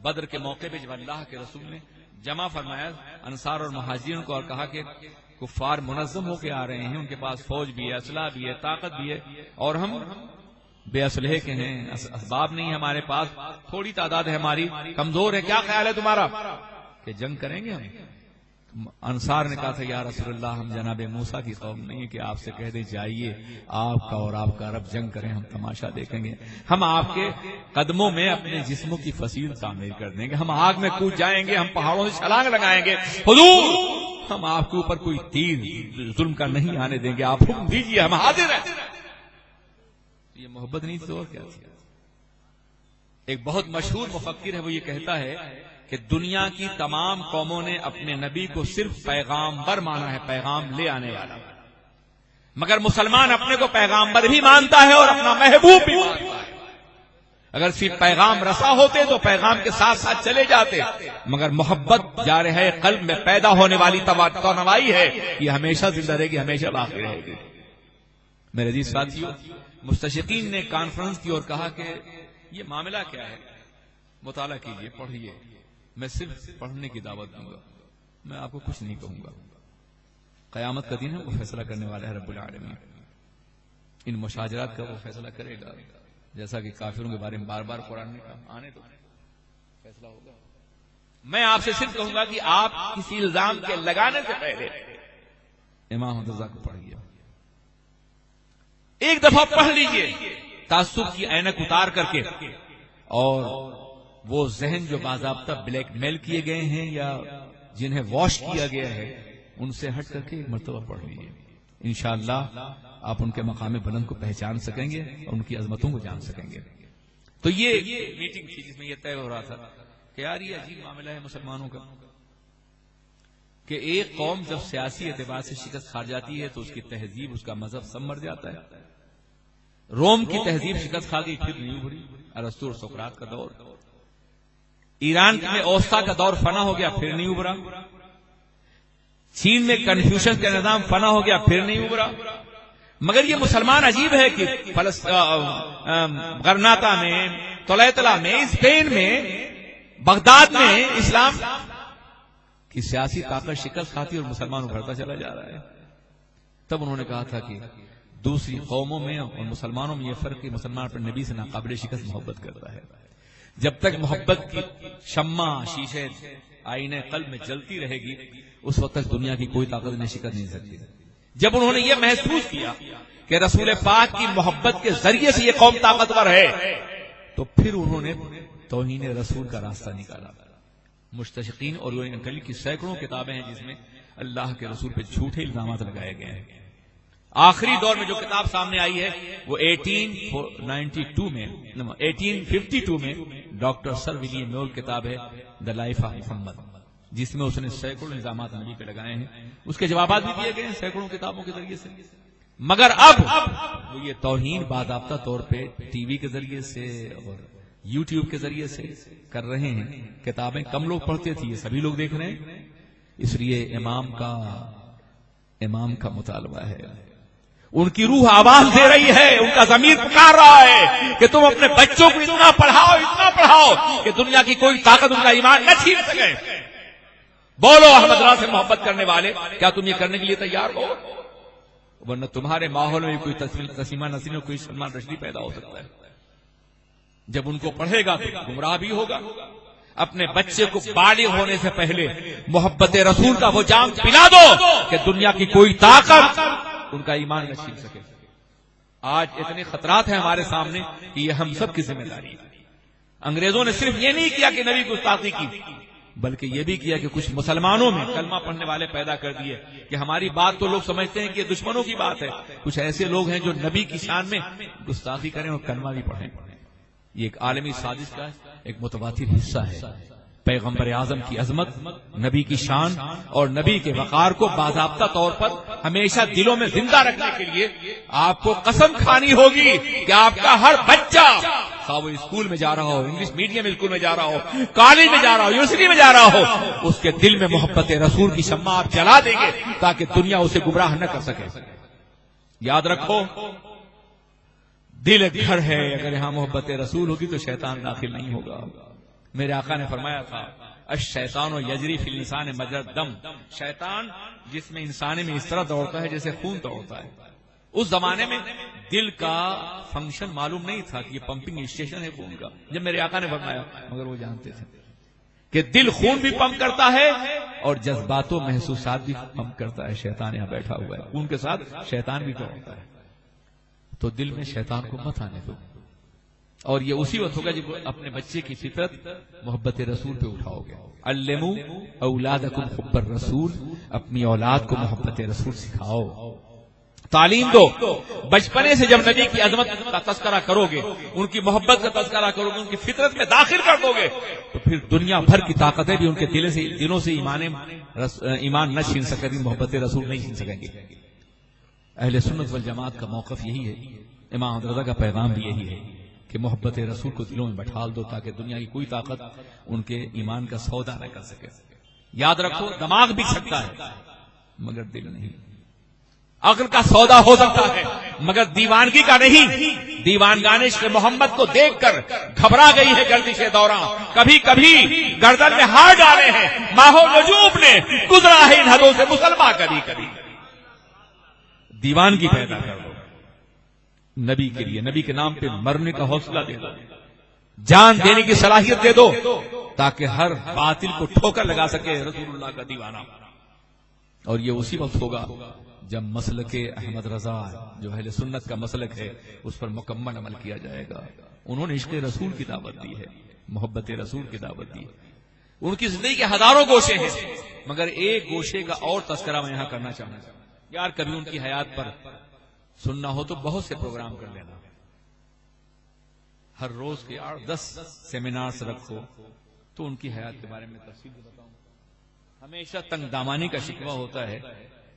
S1: بدر کے موقع پہ جب اللہ کے رسول نے جمع فرمایا انصار اور مہاجرین کو اور کہا کہ کفار منظم ہو کے آ رہے ہیں، ان کے پاس فوج بھی ہے، اسلحہ بھی ہے، طاقت بھی ہے، اور ہم بے اسلحے کے ہیں، اسباب نہیں ہمارے پاس، تھوڑی تعداد ہے ہماری، کمزور ہے. کیا خیال ہے تمہارا کہ جنگ کریں گے ہم؟ انصار نے کہا تھا یا رسول اللہ ہم جناب موسیٰ کی قوم نہیں ہے کہ آپ سے کہہ دے جائیے آپ کا اور آپ کا رب جنگ کریں، ہم تماشا دیکھیں گے. ہم آپ کے قدموں میں اپنے جسموں کی فصیل تعمیر کر دیں گے، ہم آگ میں کود جائیں گے، ہم پہاڑوں سے چھلانگ لگائیں گے. حضور ہم آپ کے اوپر کوئی تیر ظلم کا نہیں آنے دیں گے، آپ حکم دیجیے، ہم حاضر ہیں. یہ محبت نہیں تو اور کیا تھی؟ ایک بہت مشہور مفکر ہے، وہ یہ کہتا ہے کہ کہ دنیا کی تمام قوموں نے اپنے نبی کو صرف پیغامبر مانا ہے، پیغام لے آنے والا، مگر مسلمان اپنے کو پیغامبر بھی مانتا ہے اور اپنا محبوب بھی مانتا ہے۔ اگر صرف پیغام رسا ہوتے تو پیغام کے ساتھ ساتھ چلے جاتے، مگر محبت جارح قلب میں پیدا ہونے والی توانائی ہے، یہ ہمیشہ زندہ رہے گی، ہمیشہ باقی رہے گی۔ میرے عزیز ساتھیو، مستشرقین نے کانفرنس کی اور کہا کہ یہ معاملہ کیا ہے، مطالعہ کیجئے، پڑھیے، میں صرف پڑھنے کی دعوت دوں گا، میں آپ کو کچھ نہیں کہوں گا۔ قیامت کا دن ہے، وہ فیصلہ کرنے والا ہے رب العالمین، ان مشاجرات کا وہ فیصلہ کرے گا، جیسا کہ کافروں کے بارے میں بار بار قرآن نے کہا، آنے تو فیصلہ ہوگا۔ میں آپ سے صرف کہوں گا کہ آپ کسی الزام کے لگانے سے پہلے امام مرتضیٰ کو پڑھیے، ایک دفعہ پڑھ لیجئے تعصب کی اینک اتار کر کے، اور وہ ذہن جو باضابطہ بلیک میل کیے گئے ہیں یا جنہیں واش کیا گیا ہے ان سے ہٹ کر کے ایک مرتبہ پڑھ لیجئے، انشاءاللہ آپ ان کے مقام بلند کو پہچان سکیں گے اور ان کی عظمتوں کو جان سکیں گے۔ تو یہ میٹنگ تھی جس میں یہ طے ہو رہا تھا کہ یار یہ عجیب معاملہ ہے مسلمانوں کا کہ ایک قوم جب سیاسی اعتبار سے شکست کھا جاتی ہے تو اس کی تہذیب، اس کا مذہب سب مر جاتا ہے۔ روم کی تہذیب شکست کھا گئی، پھر نہیں ابھری، ارسطو اور سقراط کا دور۔ ایران میں اوسطا کا دور فنا ہو گیا، پھر نہیں ابھرا۔ چین میں کنفیوشن کا نظام فنا ہو گیا، پھر نہیں ابھرا۔ مگر یہ مسلمان عجیب ہے کہ غرناطہ میں، طلیطلہ میں، اسپین میں، بغداد میں اسلام کی سیاسی طاقت شکست کھاتی اور مسلمان ابھرتا چلا جا رہا ہے۔ تب انہوں نے کہا تھا کہ دوسری قوموں میں اور مسلمانوں میں یہ فرق ہے، مسلمان پر نبی سے ناقابل شکست محبت کرتا ہے۔ جب تک محبت کی شمع شیشے آئینے قلب میں جلتی رہے گی اس وقت تک دنیا کی کوئی طاقت انہیں شکست نہیں سکتی۔ جب انہوں نے یہ محسوس کیا کہ رسول پاک کی محبت کے ذریعے سے یہ قوم طاقتور ہے تو پھر انہوں نے توہین رسول کا راستہ نکالا۔ مستشرقین اور انکلی کی سینکڑوں کتابیں ہیں جس میں اللہ کے رسول پہ جھوٹے الزامات لگائے گئے ہیں۔ آخری دور میں جو کتاب سامنے آئی ہے وہ 1852 میں ڈاکٹر سر ولیم میول کتاب ہے دا لائف آف محمد، جس میں اس نے سینکڑوں الزامات نبی پہ لگائے ہیں، اس کے جوابات بھی دیے گئے ہیں سینکڑوں کتابوں کے ذریعے سے۔ مگر اب وہ یہ توہین باضابطہ طور پہ ٹی وی کے ذریعے سے اور یوٹیوب کے ذریعے سے کر رہے ہیں۔ کتابیں کم لوگ پڑھتے تھے، یہ سبھی لوگ دیکھ رہے ہیں، اس لیے امام کا مطالبہ ہے۔ ان کی روح آواز دے رہی ہے، ان کا ضمیر پکار رہا ہے کہ تم اپنے بچوں کو اتنا پڑھاؤ کہ دنیا کی کوئی طاقت ان کا ایمان نہ چھین سکے۔ بولو احمد راہ سے محبت کرنے والے، کیا تم یہ کرنے کے لیے تیار ہو؟ ورنہ تمہارے ماحول میں کوئی تسلیمہ نسیم کوئی سلمان رشدی پیدا ہو سکتا ہے۔ جب ان کو پڑھے گا تو گمراہ بھی ہوگا۔ اپنے بچے کو بالغ ہونے سے پہلے محبت رسول کا وہ جام پلا دو کہ دنیا کی کوئی طاقت ان کا ایمان نہ چھین سکے۔ آج اتنے خطرات ہیں ہمارے سامنے کہ یہ ہم سب کی ذمہ داری ہے۔ انگریزوں نے صرف یہ نہیں کیا کہ نبی گستاخی کی، بلکہ یہ بھی کیا کہ کچھ مسلمانوں میں کلمہ پڑھنے والے پیدا کر دیے کہ ہماری بات تو لوگ سمجھتے ہیں کہ یہ دشمنوں کی بات ہے، کچھ ایسے لوگ ہیں جو نبی کی شان میں گستاخی کریں اور کلمہ بھی پڑھیں۔ یہ ایک عالمی سازش کا ایک متواتر حصہ ہے۔ پیغمبر اعظم کی عظمت، نبی کی شان اور نبی کے وقار کو باضابطہ طور پر ہمیشہ دلوں میں زندہ رکھنے کے لیے آپ کو قسم کھانی ہوگی کہ آپ کا ہر بچہ، خواہ وہ اسکول میں جا رہا ہو، انگلش میڈیم اسکول میں جا رہا ہو، کالج میں جا رہا ہو، یونیورسٹی میں جا رہا ہو، اس کے دل میں محبت رسول کی شمع آپ جلا دیں گے تاکہ دنیا اسے گمراہ نہ کر سکے۔ یاد رکھو، دل ایک گھر ہے، اگر یہاں محبت رسول ہوگی تو شیطان داخل نہیں ہوگا۔ میرے آقا نے فرمایا تھا الشیطان یجری فی الانسان مجرى الدم، شیطان جس میں انسان میں اس طرح دوڑتا ہے جیسے خون دوڑتا ہے۔ اس زمانے میں دل کا فنکشن معلوم نہیں تھا کہ یہ پمپنگ اسٹیشن ہے خون کا، جب میرے آقا نے فرمایا، مگر وہ جانتے تھے کہ دل خون بھی پمپ کرتا ہے اور جذبات و محسوسات بھی پمپ کرتا ہے۔ شیطان یہاں بیٹھا ہوا ہے، خون کے ساتھ شیطان بھی دوڑتا ہے، تو دل میں شیطان کو مت آنے دو۔ اور یہ اسی وقت ہوگا جب اپنے بچے کی فطرت محبت رسول پہ اٹھاؤ گے۔ علموا اولادکم حب الرسول، اپنی اولاد کو محبت رسول سکھاؤ تعلیم دو. بچپنے سے جب نبی کی عظمت کا تذکرہ کرو گے، ان کی محبت کا تذکرہ کرو گے، ان کی فطرت میں داخل کر دو گے، تو پھر دنیا بھر کی طاقتیں بھی ان کے دلوں سے ایمان نہ چھین سکیں گی، محبت رسول نہیں چھین سکیں گے. اہل سنت والجماعت کا موقف یہی ہے، امام رضا کا پیغام بھی یہی ہے کہ محبت رسول کو دلوں میں بٹھال دو تاکہ دنیا کی کوئی طاقت ان کے ایمان کا سودا نہ کر سکے. یاد رکھو، دماغ بک سکتا ہے مگر دل نہیں. عقل کا سودا ہو سکتا ہے مگر دیوانگی کا نہیں. دیوانگان عشق محمد کو دیکھ کر گھبرا گئی ہے گردش دوران، کبھی کبھی گردن میں ہار ڈالے ہیں ماہو نجوم نے، گزرا ہے ان حدوں سے مسلمان کبھی کبھی. دیوانگی پیدا کر دو نبی کے لیے، نبی کے نام پہ مرنے کا حوصلہ دے دو، جان دینے کی صلاحیت دے دو تاکہ ہر باطل کو ٹھوکر لگا سکے رسول اللہ کا دیوانہ. اور یہ اسی وقت ہوگا جب مسلک احمد رضا جو اہل سنت کا مسلک ہے اس پر مکمل عمل کیا جائے گا. انہوں نے عشق رسول کی دعوت دی ہے، محبت رسول کی دعوت دی ہے. ان کی زندگی کے ہزاروں گوشے ہیں مگر ایک گوشے کا اور تذکرہ میں یہاں کرنا چاہوں گا. یار کبھی ان کی حیات پر سننا ہو تو بہت سے پروگرام کر لینا، ہر روز کے 8-10 سیمینارز رکھو تو ان کی حیات کے بارے میں تفصیل بتاؤں. ہمیشہ تنگ دامانی کا شکوہ ہوتا ہے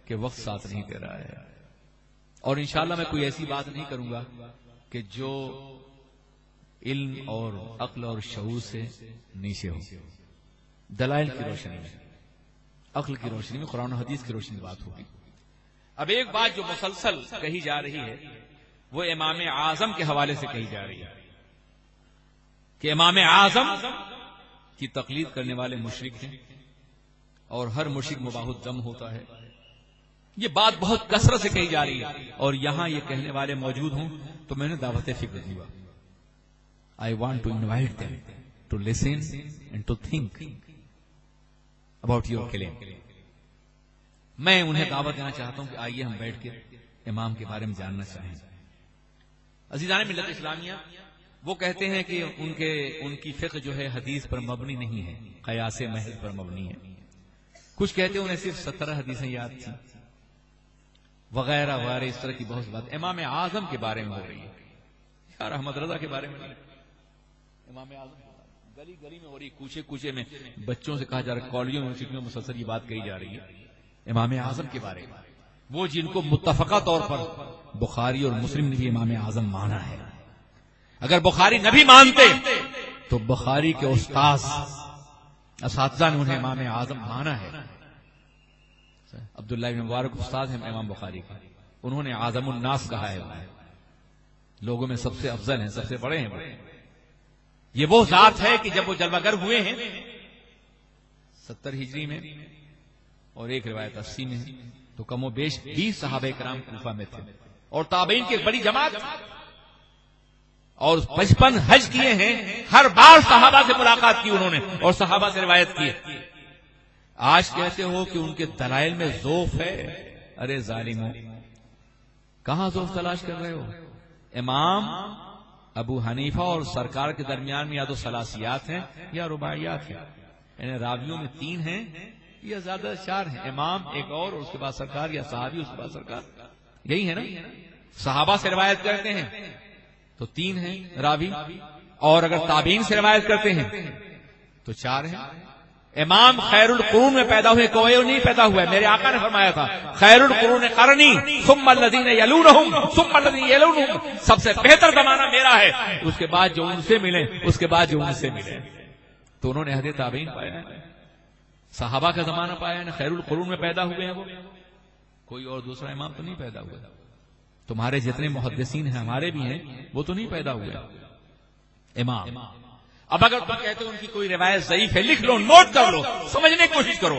S1: کہ وقت ساتھ نہیں دے رہا ہے، اور انشاءاللہ میں کوئی ایسی بات نہیں کروں گا کہ جو علم اور عقل اور شعور سے نیچے ہو. دلائل کی روشنی میں، عقل کی روشنی میں، قرآن و حدیث کی روشنی میں بات ہوگی. اب ایک بات جو مسلسل کہی جا رہی ہے وہ امام اعظم کے حوالے سے کہی جا رہی ہے کہ امام اعظم کی تقلید کرنے والے مشرک ہیں اور ہر مشرک مباح الدم ہوتا ہے. یہ بات بہت کثرت سے کہی جا رہی ہے اور یہاں یہ کہنے والے موجود ہوں تو میں نے دعوت فکر دی. I want to invite them to listen and to think about your claim. میں انہیں دعوت دینا چاہتا ہوں کہ آئیے ہم بیٹھ کے امام کے بارے میں جاننا چاہیں. عزیزان ملت اسلامیہ، وہ کہتے ہیں کہ ان کی فقہ جو ہے حدیث پر مبنی نہیں ہے، قیاس محض پر مبنی ہے. کچھ کہتے ہیں انہیں صرف 17 حدیثیں یاد تھیں وغیرہ وغیرہ، اس طرح کی بہت بات امام اعظم کے بارے میں ہو رہی ہے. یار احمد رضا کے بارے میں نہیں، امام اعظم گلی گلی میں ہو رہی، کوچے کوچے میں بچوں سے کہا جا رہا ہے، کالجوں یونیورسٹیوں میں مسلسل یہ بات کہی جا رہی ہے امام اعظم کے بارے میں. وہ جن کو متفقہ طور پر بخاری اور مسلم نے بھی امام اعظم مانا ہے. اگر بخاری نہ بھی مانتے تو بخاری کے اساتذہ نے انہیں امام اعظم مانا ہے. عبداللہ بن مبارک استاد ہیں امام بخاری کا، انہوں نے اعظم الناس کہا ہے، لوگوں میں سب سے افضل ہیں، سب سے بڑے ہیں. یہ وہ ذات ہے کہ جب وہ جلوہ گر ہوئے ہیں 70 ہجری میں اور ایک روایت 80 میں، تو کم و بیش 20 صحابہ کرام کوفہ میں تھے اور تابعین کی ایک بڑی جماعت، اور 55 حج کیے ہیں. ہر بار صحابہ سے ملاقات کی انہوں نے اور صحابہ سے روایت کی. آج کہتے ہو کہ ان کے دلائل میں ذوف ہے. ارے ظالموں، کہاں ذوف تلاش کر رہے ہو؟ امام ابو حنیفہ اور سرکار کے درمیان میں یا تو ثلاثیات ہیں یا رباعیات ہیں، یعنی راویوں میں 3 ہیں یا زیادہ 4 ہیں، امام ایک اور اس کے بعد سرکار، یا صحابی اس کے بعد سرکار. یہی ہے نا، صحابہ سے روایت کرتے ہیں تو 3 ہیں راوی، اور اگر تابعین سے روایت کرتے ہیں تو 4 ہیں. امام خیر القرون میں پیدا ہوئے، کوئی نہیں پیدا ہوا ہے. میرے آقا نے فرمایا تھا خیر القرون قرنی ثم الذین یلونہم ثم الذین یلونہم، سب سے بہتر زمانہ میرا ہے، اس کے بعد جو ان سے ملے، اس کے بعد جو ان سے ملے. تو انہوں نے عہد تابعین پایا ہے، صحابہ کا زمانہ پایا ہے، خیر القرون میں پیدا ہوئے ہیں. وہ کوئی اور دوسرا امام تو نہیں پیدا ہوا. تمہارے جتنے محدثین ہیں ہمارے بھی ہیں، وہ تو نہیں پیدا ہوئے امام. اب اگر تم کہتے ہو ان کی کوئی روایت ضعیف ہے، لکھ لو، نوٹ کر لو، سمجھنے کی کوشش کرو.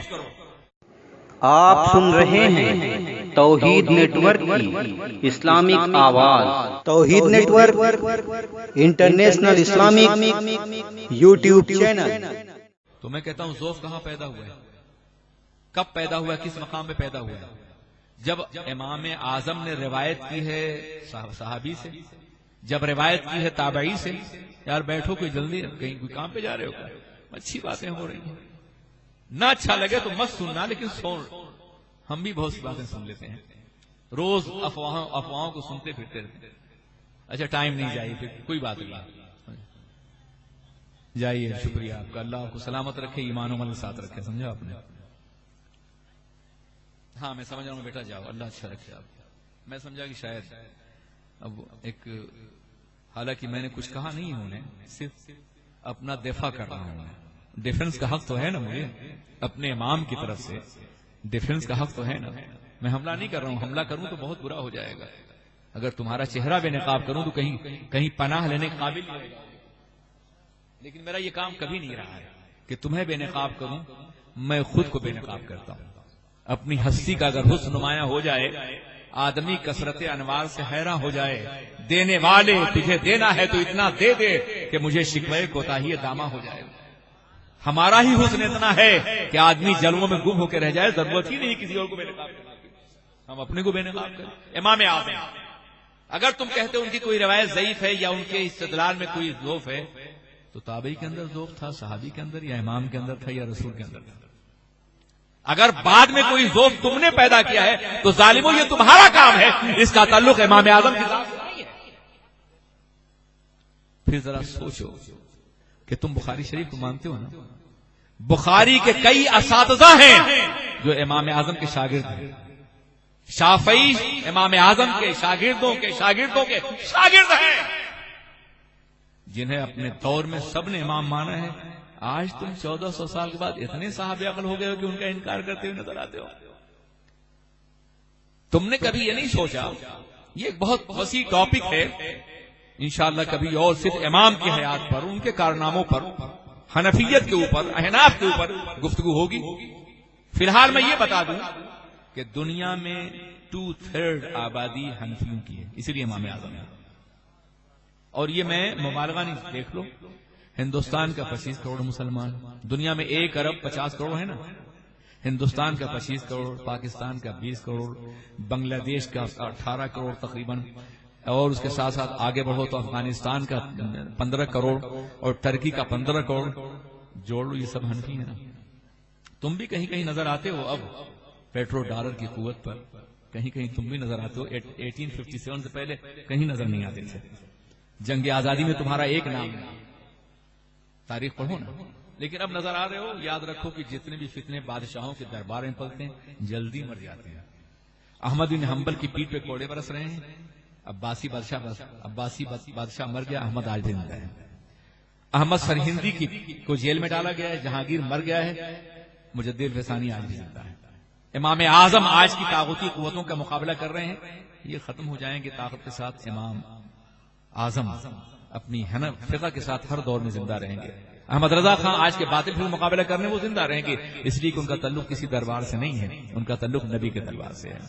S2: آپ سن رہے ہیں توحید نیٹ ورک کی اسلامک آواز. توحید network international Islamic YouTube channel.
S1: تو میں کہتا ہوں ذوف کہاں پیدا ہوا ہے، کب پیدا ہوا ہے، کس مقام پہ پیدا ہوا ہے؟ جب امام اعظم نے روایت کی ہے صحابی سے، جب روایت کی ہے تابعی سے. یار بیٹھو، کوئی جلدی، کہیں کوئی کام پہ جا رہے ہو؟ اچھی باتیں ہو رہی ہیں، نہ اچھا لگے تو مت سننا، لیکن سن، ہم بھی بہت سی باتیں سن لیتے ہیں. روز افواہوں کو سنتے پھرتے رہتے. اچھا ٹائم نہیں جائیے پھر کوئی بات نہیں, جائیے. شکریہ آپ کا, اللہ آپ کو سلامت رکھے, ایمان و عمل ساتھ رکھے. سمجھا آپ نے؟ ہاں میں سمجھ رہا ہوں بیٹا, جاؤ, اللہ اچھا رکھے آپ. میں سمجھا کہ شاید اب ایک, حالانکہ میں نے کچھ کہا نہیں ہوں, نے صرف اپنا دفاع کر رہا ہوں. ڈیفنس کا حق تو ہے نا مجھے اپنے امام کی طرف سے, ڈیفنس کا حق تو ہے نا. میں حملہ نہیں کر رہا ہوں, حملہ کروں تو بہت برا ہو جائے گا. اگر تمہارا چہرہ بے نقاب کروں تو کہیں پناہ لینے کے قابل نہیں ہوگا. لیکن میرا یہ کام کبھی نہیں رہا ہے کہ تمہیں بے نقاب کروں, میں خود کو بے نقاب کرتا ہوں. اپنی ہستی کا اگر حسن نمایاں ہو جائے, آدمی کثرت انوار سے حیران ہو جائے. دینے والے تجھے دینا ہے تو اتنا دے دے کہ مجھے شکوے کوتاہی دامہ ہو جائے. ہمارا ہی حسن اتنا ہے کہ آدمی جلووں میں گم ہو کے رہ جائے, ضرورت ہی نہیں کسی اور کو بے نقاب کرنے کی, ہم اپنے کو بے نقاب کریں. امام اعظم, اگر تم کہتے ان کی کوئی روایت ضعیف ہے یا ان کے استدلال میں کوئی ضعف ہے, تو تابعی کے اندر ضعف تھا, صحابی کے اندر, یا امام کے اندر تھا, یا رسول کے اندر تھا. اگر بعد میں کوئی ضعف تم نے پیدا کیا ہے تو ظالموں یہ تمہارا کام ہے, اس کا تعلق امام اعظم کے ساتھ نہیں ہے. پھر ذرا سوچو کہ تم بخاری شریف کو مانتے ہو نا, بخاری کے کئی اساتذہ ہیں جو امام اعظم کے شاگرد ہیں. شافعی امام اعظم کے شاگردوں کے شاگردوں کے شاگرد ہیں, جنہیں اپنے دور میں سب نے امام مانا ہے. آج تم 1400 سال کے بعد اتنے صاحب عقل ہو گئے ہو کہ ان کا انکار کرتے ہوئے نظر آتے ہو. تم نے کبھی یہ نہیں سوچا, یہ ایک بہت وسیع ٹاپک ہے, انشاءاللہ کبھی اور صرف امام کی حیات پر, ان کے کارناموں پر, حنفیت کے اوپر, احناف کے اوپر گفتگو ہوگی. فی الحال میں یہ بتا دوں کہ دنیا میں 2/3 آبادی حنفیوں کی ہے, اسی لیے امام اعظم ہے. اور یہ میں مبالغہ نہیں, دیکھ لو, ہندوستان کا 25 کروڑ مسلمان, دنیا میں 1 ارب 50 کروڑ ہے نا, ہندوستان کا 25 کروڑ, پاکستان کا 20 کروڑ, بنگلہ دیش کا 18 کروڑ تقریباً, اور اس کے ساتھ ساتھ آگے بڑھو تو افغانستان کا 15 کروڑ اور ٹرکی کا 15 کروڑ, جوڑ لو, یہ سب حنفی ہیں نا. تم بھی کہیں کہیں نظر آتے ہو, اب پیٹرو ڈالر کی قوت پر کہیں کہیں تم بھی نظر آتے ہو. 1857 سے پہلے کہیں نظر نہیں آتے تھے. جنگ آزادی میں تمہارا ایک نام ہے, تاریخ پڑھو نا. لیکن اب نظر آ رہے ہو. یاد رکھو کہ جتنے بھی فتنے بادشاہوں کے دربار میں پلتے ہیں جلدی مر جاتے ہیں. احمد بن حنبل کی پیٹھ پہ کوڑے برس رہے ہیں. عباسی بادشاہ مر گیا, احمد آج بھی زندہ ہے. احمد سرہندی کو جیل میں ڈالا گیا ہے, جہانگیر مر گیا ہے, مجدد فسانی آج بھی زندہ ہے. امام اعظم آج کی طاغوتی قوتوں کا مقابلہ کر رہے ہیں, یہ ختم ہو جائیں گے طاقت کے ساتھ. امام اعظم اپنی فقہ کے ساتھ ہر دور میں زندہ رہیں گے. احمد رضا خان آج کے باطل سے مقابلہ کرنے وہ زندہ رہیں گے, اس لیے کہ ان کا تعلق کسی دربار سے نہیں ہے, ان کا تعلق نبی کے دربار سے ہے.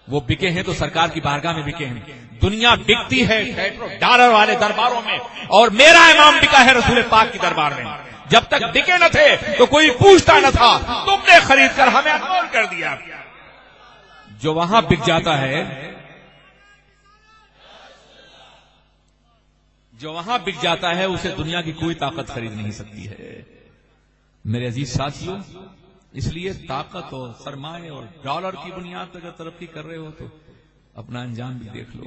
S1: وہ بکے ہیں تو سرکار کی بارگاہ میں بکے ہیں. دنیا بکتی ہے ڈالر والے درباروں میں, اور میرا امام بکا ہے رسول پاک کی دربار میں. جب تک بکے نہ تھے تو کوئی پوچھتا نہ تھا, تم نے خرید کر ہمیں انمول کر دیا. جو وہاں بک جاتا ہے, جو وہاں بک جاتا ہے, اسے دنیا کی کوئی طاقت خرید نہیں سکتی ہے. میرے عزیز ساتھیوں, اس لیے طاقت اور سرمایہ اور ڈالر کی بنیاد پر اگر ترقی کر رہے ہو تو اپنا انجام بھی دیکھ لو.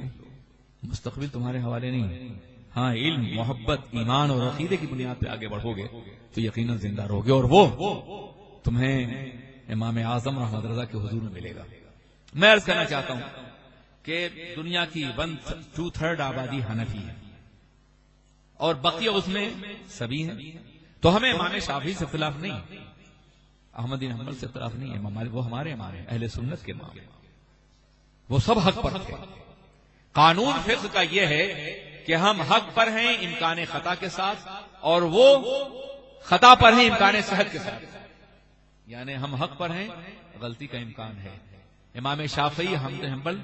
S1: مستقبل تمہارے حوالے نہیں. ہاں, علم, محبت, ایمان اور عقیدے کی بنیاد پہ آگے بڑھو گے تو یقیناً زندہ رہو گے, اور وہ تمہیں امام اعظم احمد رضا کے حضور میں ملے گا. میں عرض کرنا چاہتا ہوں کہ دنیا کی 2/3 آبادی حنفی ہے, اور بقیہ اس میں سبھی ہیں. تو ہمیں امام شافعی سے اختلاف نہیں, احمد بن حنبل سے اختلاف نہیں ہے. وہ ہمارے امام ہیں, اہل سنت کے امام ہیں, وہ سب حق پر تھے. قانون فقہ کا یہ ہے کہ ہم حق پر ہیں امکان خطا کے ساتھ, اور وہ خطا پر ہیں امکان صحت کے ساتھ. یعنی ہم حق پر ہیں, غلطی کا امکان ہے. امام شافعی احمد بن حنبل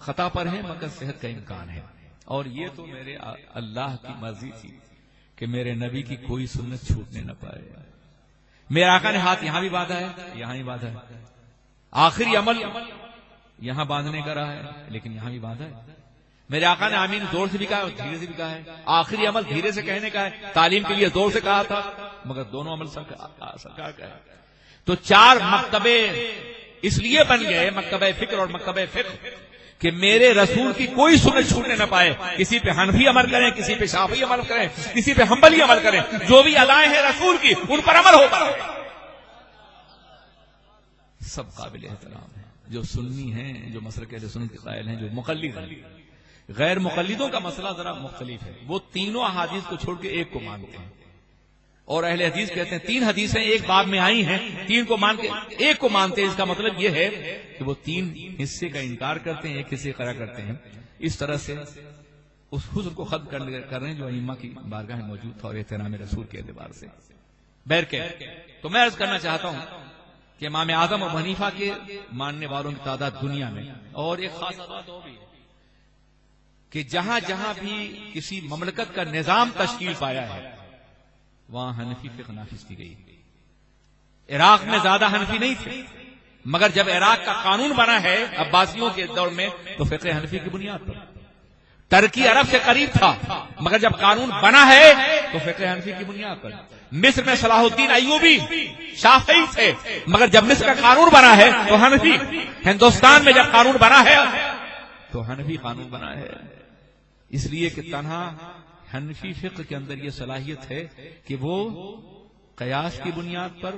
S1: خطا پر ہیں مگر صحت کا امکان ہے. اور یہ تو میرے اللہ کی مرضی تھی کہ میرے نبی کی کوئی سنت چھوٹنے نہ پائے. میرے آقا نے ہاتھ یہاں بھی باندھا ہے, یہاں ہی باندھا ہے. آخری عمل یہاں باندھنے کا رہا ہے, لیکن یہاں بھی باندھا ہے. میرے آقا نے آمین زور سے بھی کہا اور دھیرے سے بھی کہا ہے. آخری عمل دھیرے سے کہنے کا ہے, تعلیم کے لیے زور سے کہا تھا, مگر دونوں عمل سرکار کا ہے. تو 4 مرتبے اس لیے بن گئے مکتبہ فکر اور مکتبہ فقہ کہ میرے رسول کی کوئی سنت چھوٹنے نہ پائے. کسی پہ حنفی عمل کریں, کسی پہ شافعی عمل کریں, کسی پہ حنبلی عمل کریں, جو بھی ادائیں ہیں رسول کی ان پر عمل ہوتا ہے. سب قابل احترام ہیں. جو سنی ہیں, جو مسلک اہل سنت کے قائل ہیں, جو مقلد ہیں. غیر مقلدوں کا مسئلہ ذرا مختلف ہے. وہ تینوں احادیث کو چھوڑ کے ایک کو مانتے ہیں, اور اہل حدیث کہتے ہیں 3 حدیثیں ایک باب میں آئی ہیں, 3 کو مان کے ایک کو مانتے ہیں. اس کا مطلب یہ ہے کہ وہ 3 حصے کا انکار کرتے ہیں, ایک حصے قرار کرتے ہیں. اس طرح سے اس حسن کو ختم کر رہے ہیں جو ائمہ کی بارگاہ میں موجود تھا اور احترام رسول کے اعتبار سے. تو میں عرض کرنا چاہتا ہوں کہ امام اعظم ابو حنیفہ کے ماننے والوں کی تعداد دنیا میں, اور ایک خاص بات اور بھی ہے کہ جہاں جہاں بھی کسی مملکت کا نظام تشکیل پایا ہے وہاں حنفی فقہ نافذ کی گئی. عراق میں زیادہ حنفی نہیں تھے, مگر جب عراق کا قانون بنا ہے عباسیوں کے دور میں تو فقہ حنفی کی بنیاد پر. ترکی عرب سے قریب تھا, مگر جب قانون بنا ہے تو فقہ حنفی کی بنیاد پر. مصر میں صلاح الدین ایوبی شافعی تھے, مگر جب مصر کا قانون بنا ہے تو حنفی. ہندوستان میں جب قانون بنا ہے تو حنفی قانون بنا ہے. اس لیے کہ تنہا حنفی فقہ کے اندر یہ صلاحیت ہے کہ وہ قیاس کی بنیاد پر,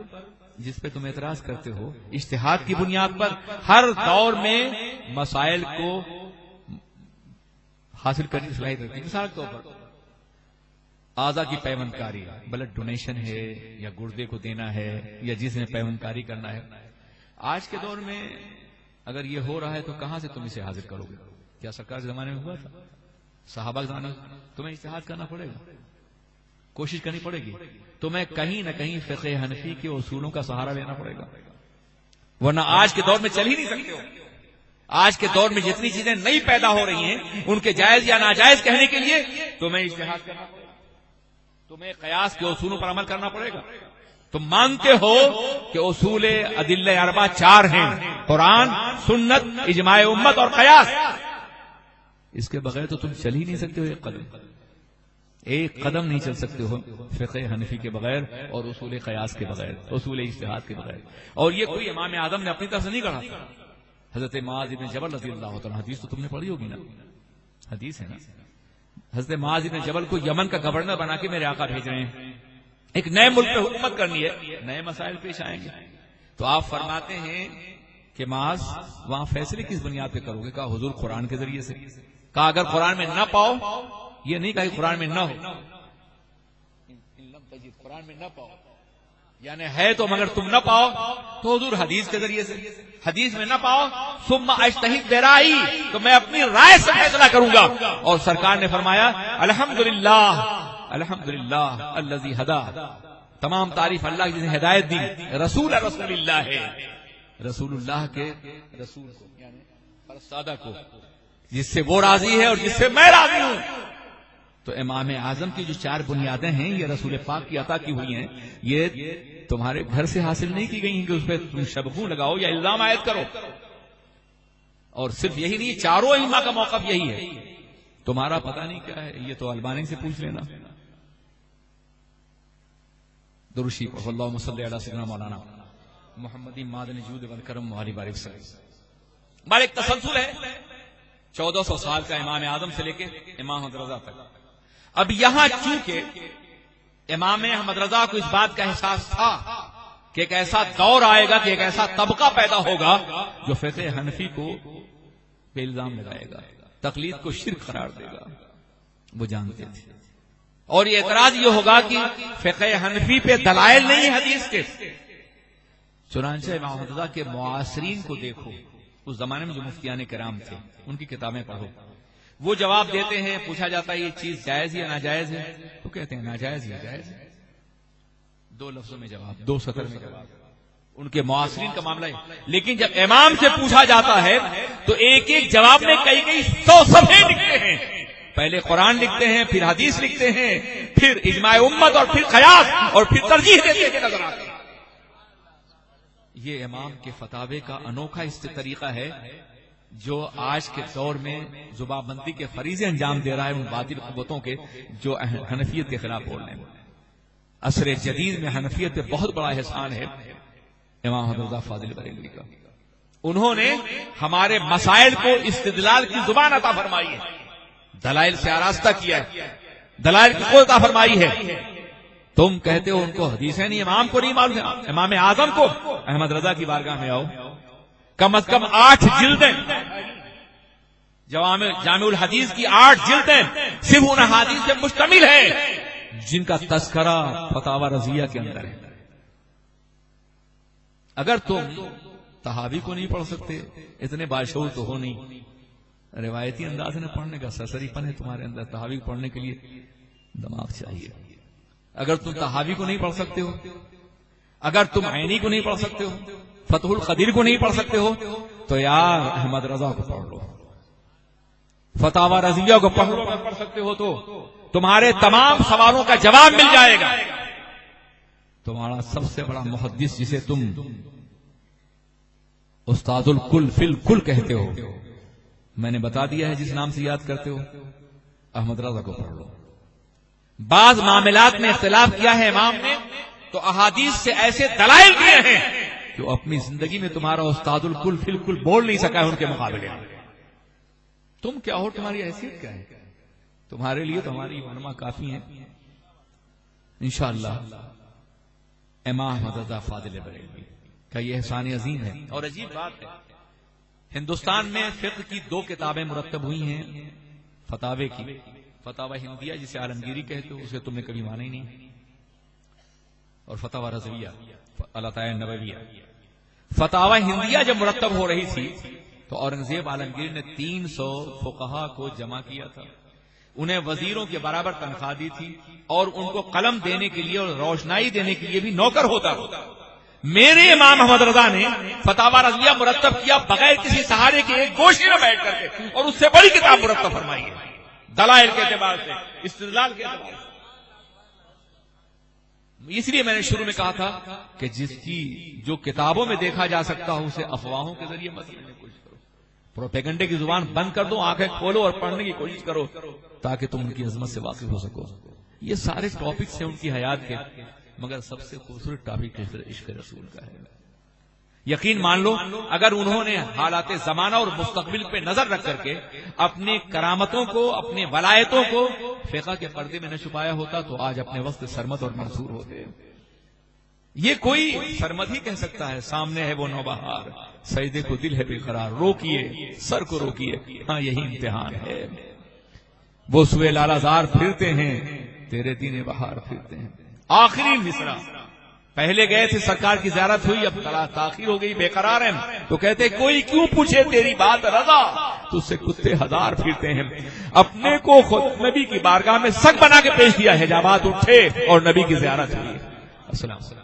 S1: جس پہ تم اعتراض کرتے ہو, اجتہاد کی بنیاد پر ہر دور میں مسائل کو حاصل کرنے کی صلاحیت رکھتی ہے. مثال کے طور پر اعضاء کی پیوند کاری, بلڈ ڈونیشن ہے یا گردے کو دینا ہے یا جس میں پیوند کاری کرنا ہے. آج کے دور میں اگر یہ ہو رہا ہے تو کہاں سے تم اسے حاضر کرو گے؟ کیا سرکار کے زمانے میں ہوا تھا؟ صحابہ کے زمانے میں تمہیں اجتہاد کرنا پڑے گا, کوشش کرنی پڑے گی. تمہیں کہیں نہ کہیں فقہ حنفی کے اصولوں کا سہارا لینا پڑے گا, ورنہ آج کے دور میں چل ہی نہیں سکتے ہو. آج کے دور میں جتنی چیزیں نئی پیدا ہو رہی ہیں ان کے جائز یا ناجائز کہنے کے لیے تمہیں اجتہاد کرنا پڑے گا, تمہیں قیاس کے اصولوں پر عمل کرنا پڑے گا. تم مانتے ہو کہ اصول ادلہ اربعہ 4 ہیں, قرآن, سنت, اجماع امت اور قیاس. اس کے بغیر تو تم چل ہی نہیں سکتے ہو. ایک قدم نہیں چل سکتے ہو فقہ حنفی کے بغیر اور اصول قیاس کے بغیر, اصول اجتہاد کے بغیر. اور یہ کوئی امام اعظم نے اپنی طرف سے نہیں کہا. حضرت معاذ بن جبل رضی اللہ عنہ, حدیث تو تم نے پڑھی ہوگی نا, حدیث ہے نا. حضرت معاذ بن جبل کو یمن کا گورنر بنا کے میرے آقا بھیج رہے ہیں, ایک نئے ملک پہ حکومت کرنی ہے, نئے مسائل پیش آئیں گے. تو آپ فرماتے ہیں کہ معاذ وہاں فیصلے کس بنیاد پہ کرو گے؟ کہا حضور قرآن کے ذریعے سے. کہا اگر قرآن میں نہ پاؤ, یہ نہیں کہا قرآن میں نہ ہو, قرآن میں نہ پاؤ یعنی ہے تو مگر تم نہ پاؤ تو حضور حدیث کے ذریعے سے. حدیث میں نہ پاؤ ثم اجتہد برائی, تو میں اپنی رائے سے فیصلہ کروں گا. اور سرکار نے فرمایا الحمدللہ الحمدللہ الذی ہدا, تمام تعریف اللہ کی جس نے ہدایت دی. رسول اللہ ہے, رسول اللہ کے رسول کو یعنی فرستادہ کو, جس سے وہ راضی ہے اور جس سے میں راضی ہوں. تو امام اعظم کی جو 4 بنیادیں ہیں یہ رسول پاک کی عطا کی ہوئی ہیں, یہ تمہارے گھر سے حاصل نہیں کی گئی ہیں کہ اس پہ تم شبخوں لگاؤ یا الزام عائد کرو. اور صرف یہی نہیں, 4 ائمہ کا موقف یہی ہے. تمہارا پتہ نہیں کیا ہے, یہ تو البانی سے پوچھ لینا. درود شریف اللہم صلی علی سیدنا مولانا محمد معدن جود والکرم وعلی بارک وسلم. ہمارا ایک تسلسل ہے 1400 سال کا امام اعظم سے لے کے امام احمد رضا تک. اب یہاں چونکہ امام احمد رضا کو اس بات کا احساس تھا کہ ایک ایسا دور آئے گا کہ ایک ایسا طبقہ پیدا ہوگا جو فقہ حنفی کو بے الزام لگائے گا, تقلید کو شرک قرار دے گا, وہ جانتے تھے. اور یہ اعتراض یہ ہوگا کہ فقہ حنفی پہ دلائل نہیں حدیث کے. چنانچہ امام احمد رضا کے معاصرین کو دیکھو, اس زمانے میں جو مفتیان کرام تھے ان کی کتابیں پڑھو, وہ جواب دیتے ہیں. پوچھا جاتا ہے یہ چیز جائز یا ناجائز ہے, تو کہتے ہیں ناجائز یا جائز ہے. 2 لفظوں میں جواب, 2 سطر میں جواب. ان کے معاصرین کا معاملہ ہے. لیکن جب امام سے پوچھا جاتا ہے تو ایک ایک جواب میں کئی 100 صفحے لکھتے ہیں. پہلے قرآن لکھتے ہیں, پھر حدیث لکھتے ہیں, پھر اجماع امت اور پھر قیاس, اور پھر ترجیح دیتے ہیں نظر آتے ہیں. یہ امام کے فتاوے کا انوکھا اس طریقہ ہے جو آج کے دور میں زبان بندی کے فریضے انجام دے رہا ہے ان باطل قوتوں کے جو حنفیت کے خلاف بول رہے ہیں. عصر جدید میں حنفیت پہ بہت بڑا احسان ہے امام احمد رضا فاضل بریلوی کا. انہوں نے ہمارے مسائل کو استدلال کی زبان عطا فرمائی ہے، دلائل سے آراستہ کیا ہے، دلائل کی قوت عطا فرمائی ہے۔ تم کہتے ہو ان کو حدیثیں نہیں، امام کو نہیں معلوم ہے، امام اعظم کو، احمد رضا کی بارگاہ میں آؤ، کم از کم 8 جلدیں، جامع الحدیث کی 8 جلدیں صرف ان احادیث سے مشتمل ہے جن کا تذکرہ فتاوی رضیہ کے اندر ہے۔ اگر تم تحاوی کو نہیں پڑھ سکتے، اتنے باشعور تو ہو نہیں، روایتی انداز میں پڑھنے کا سرسری پن ہے تمہارے اندر، تحاوی پڑھنے کے لیے دماغ چاہیے۔ اگر تم تحاوی کو نہیں پڑھ سکتے ہو، اگر تم عینی کو نہیں پڑھ سکتے ہو، فتح القدیر کو نہیں پڑھ سکتے ہو، تو یار احمد رضا کو پڑھ لو، فتاوی رضیہ کو پڑھ لو۔ پڑھ سکتے ہو تو تمہارے تمام سوالوں کا جواب مل جائے گا۔ تمہارا سب سے بڑا محدث جسے تم استاد الکل فی الکل کہتے ہو، میں نے بتا دیا ہے جس نام سے یاد کرتے ہو، احمد رضا کو پڑھ لو۔ بعض معاملات میں اختلاف کیا ہے امام نے تو احادیث سے ایسے دلائل دیے ہیں جو اپنی زندگی میں تمہارا استاد الکل فی الکل بول نہیں سکا ہے ان کے مقابلے میں۔ تم کیا ہو، تمہاری حیثیت کیا ہے؟ تمہارے لیے تو ہماری علماء کافی ہیں انشاءاللہ۔ امام احمد رضا فاضل بریلوی کا یہ احسان عظیم ہے۔ اور عجیب بات ہے، ہندوستان میں فقہ کی 2 کتابیں مرتب ہوئی ہیں فتاوی کی، فتاوی ہندیہ جسے عالمگیری کہتے ہو، اسے تم نے کبھی مانا ہی نہیں، اور فتاوی رضویہ العطائے نبویہ۔ فتاوی ہندیہ جب مرتب ہو رہی تھی تو اورنگزیب عالمگیر نے 300 فقہا کو جمع کیا تھا، انہیں وزیروں کے برابر تنخواہ دی تھی، اور ان کو قلم دینے کے لیے اور روشنائی دینے کے لیے بھی نوکر ہوتا۔ میرے امام احمد رضا نے فتاوی رضویہ مرتب کیا بغیر کسی سہارے کے، ایک گوشے میں بیٹھ کر کے، اور اس سے بڑی کتاب مرتب فرمائی ہے دلائل کے اعتبار سے، استدلال کے اعتبار سے۔ اس لیے میں نے شروع میں کہا تھا کہ جس کی جو کتابوں میں دیکھا جا سکتا ہو اسے افواہوں کے ذریعے مت لینے کی کوشش کرو، پروپیگنڈے کی زبان بند کر دو، آنکھیں کھولو اور پڑھنے کی کوشش کرو تاکہ تم ان کی عظمت سے واقف ہو سکو۔ یہ سارے ٹاپکس ہیں ان کی حیات کے، مگر سب سے خوبصورت ٹاپک عشق رسول کا ہے۔ یقین مان لو اگر انہوں نے حالات زمانہ اور مستقبل پہ نظر رکھ کر کے اپنی کرامتوں کو، اپنے ولایتوں کو فقہ کے پردے میں نہ چھپایا ہوتا تو آج اپنے وقت سرمد اور منصور ہوتے۔ یہ کوئی سرمد ہی کہہ سکتا ہے، سامنے ہے وہ نوبہار، سجدے کو دل ہے بے قرار، روکیے سر کو روکیے، ہاں یہی امتحان ہے۔ وہ سوئے لالا زار پھرتے ہیں، تیرے دین بہار پھرتے ہیں۔ آخری مصرع، پہلے گئے تھے سرکار کی زیارت ہوئی، اب تاخیر ہو گئی، بے قرار ہیں تو کہتے کوئی کیوں پوچھے تیری بات رضا، تو اس سے کتے ہزار پھرتے ہیں۔ اپنے کو خود نبی کی بارگاہ میں سگ بنا کے پیش کیا، حجابات اٹھے اور نبی کی زیارت ہوئی۔ السلام علیکم۔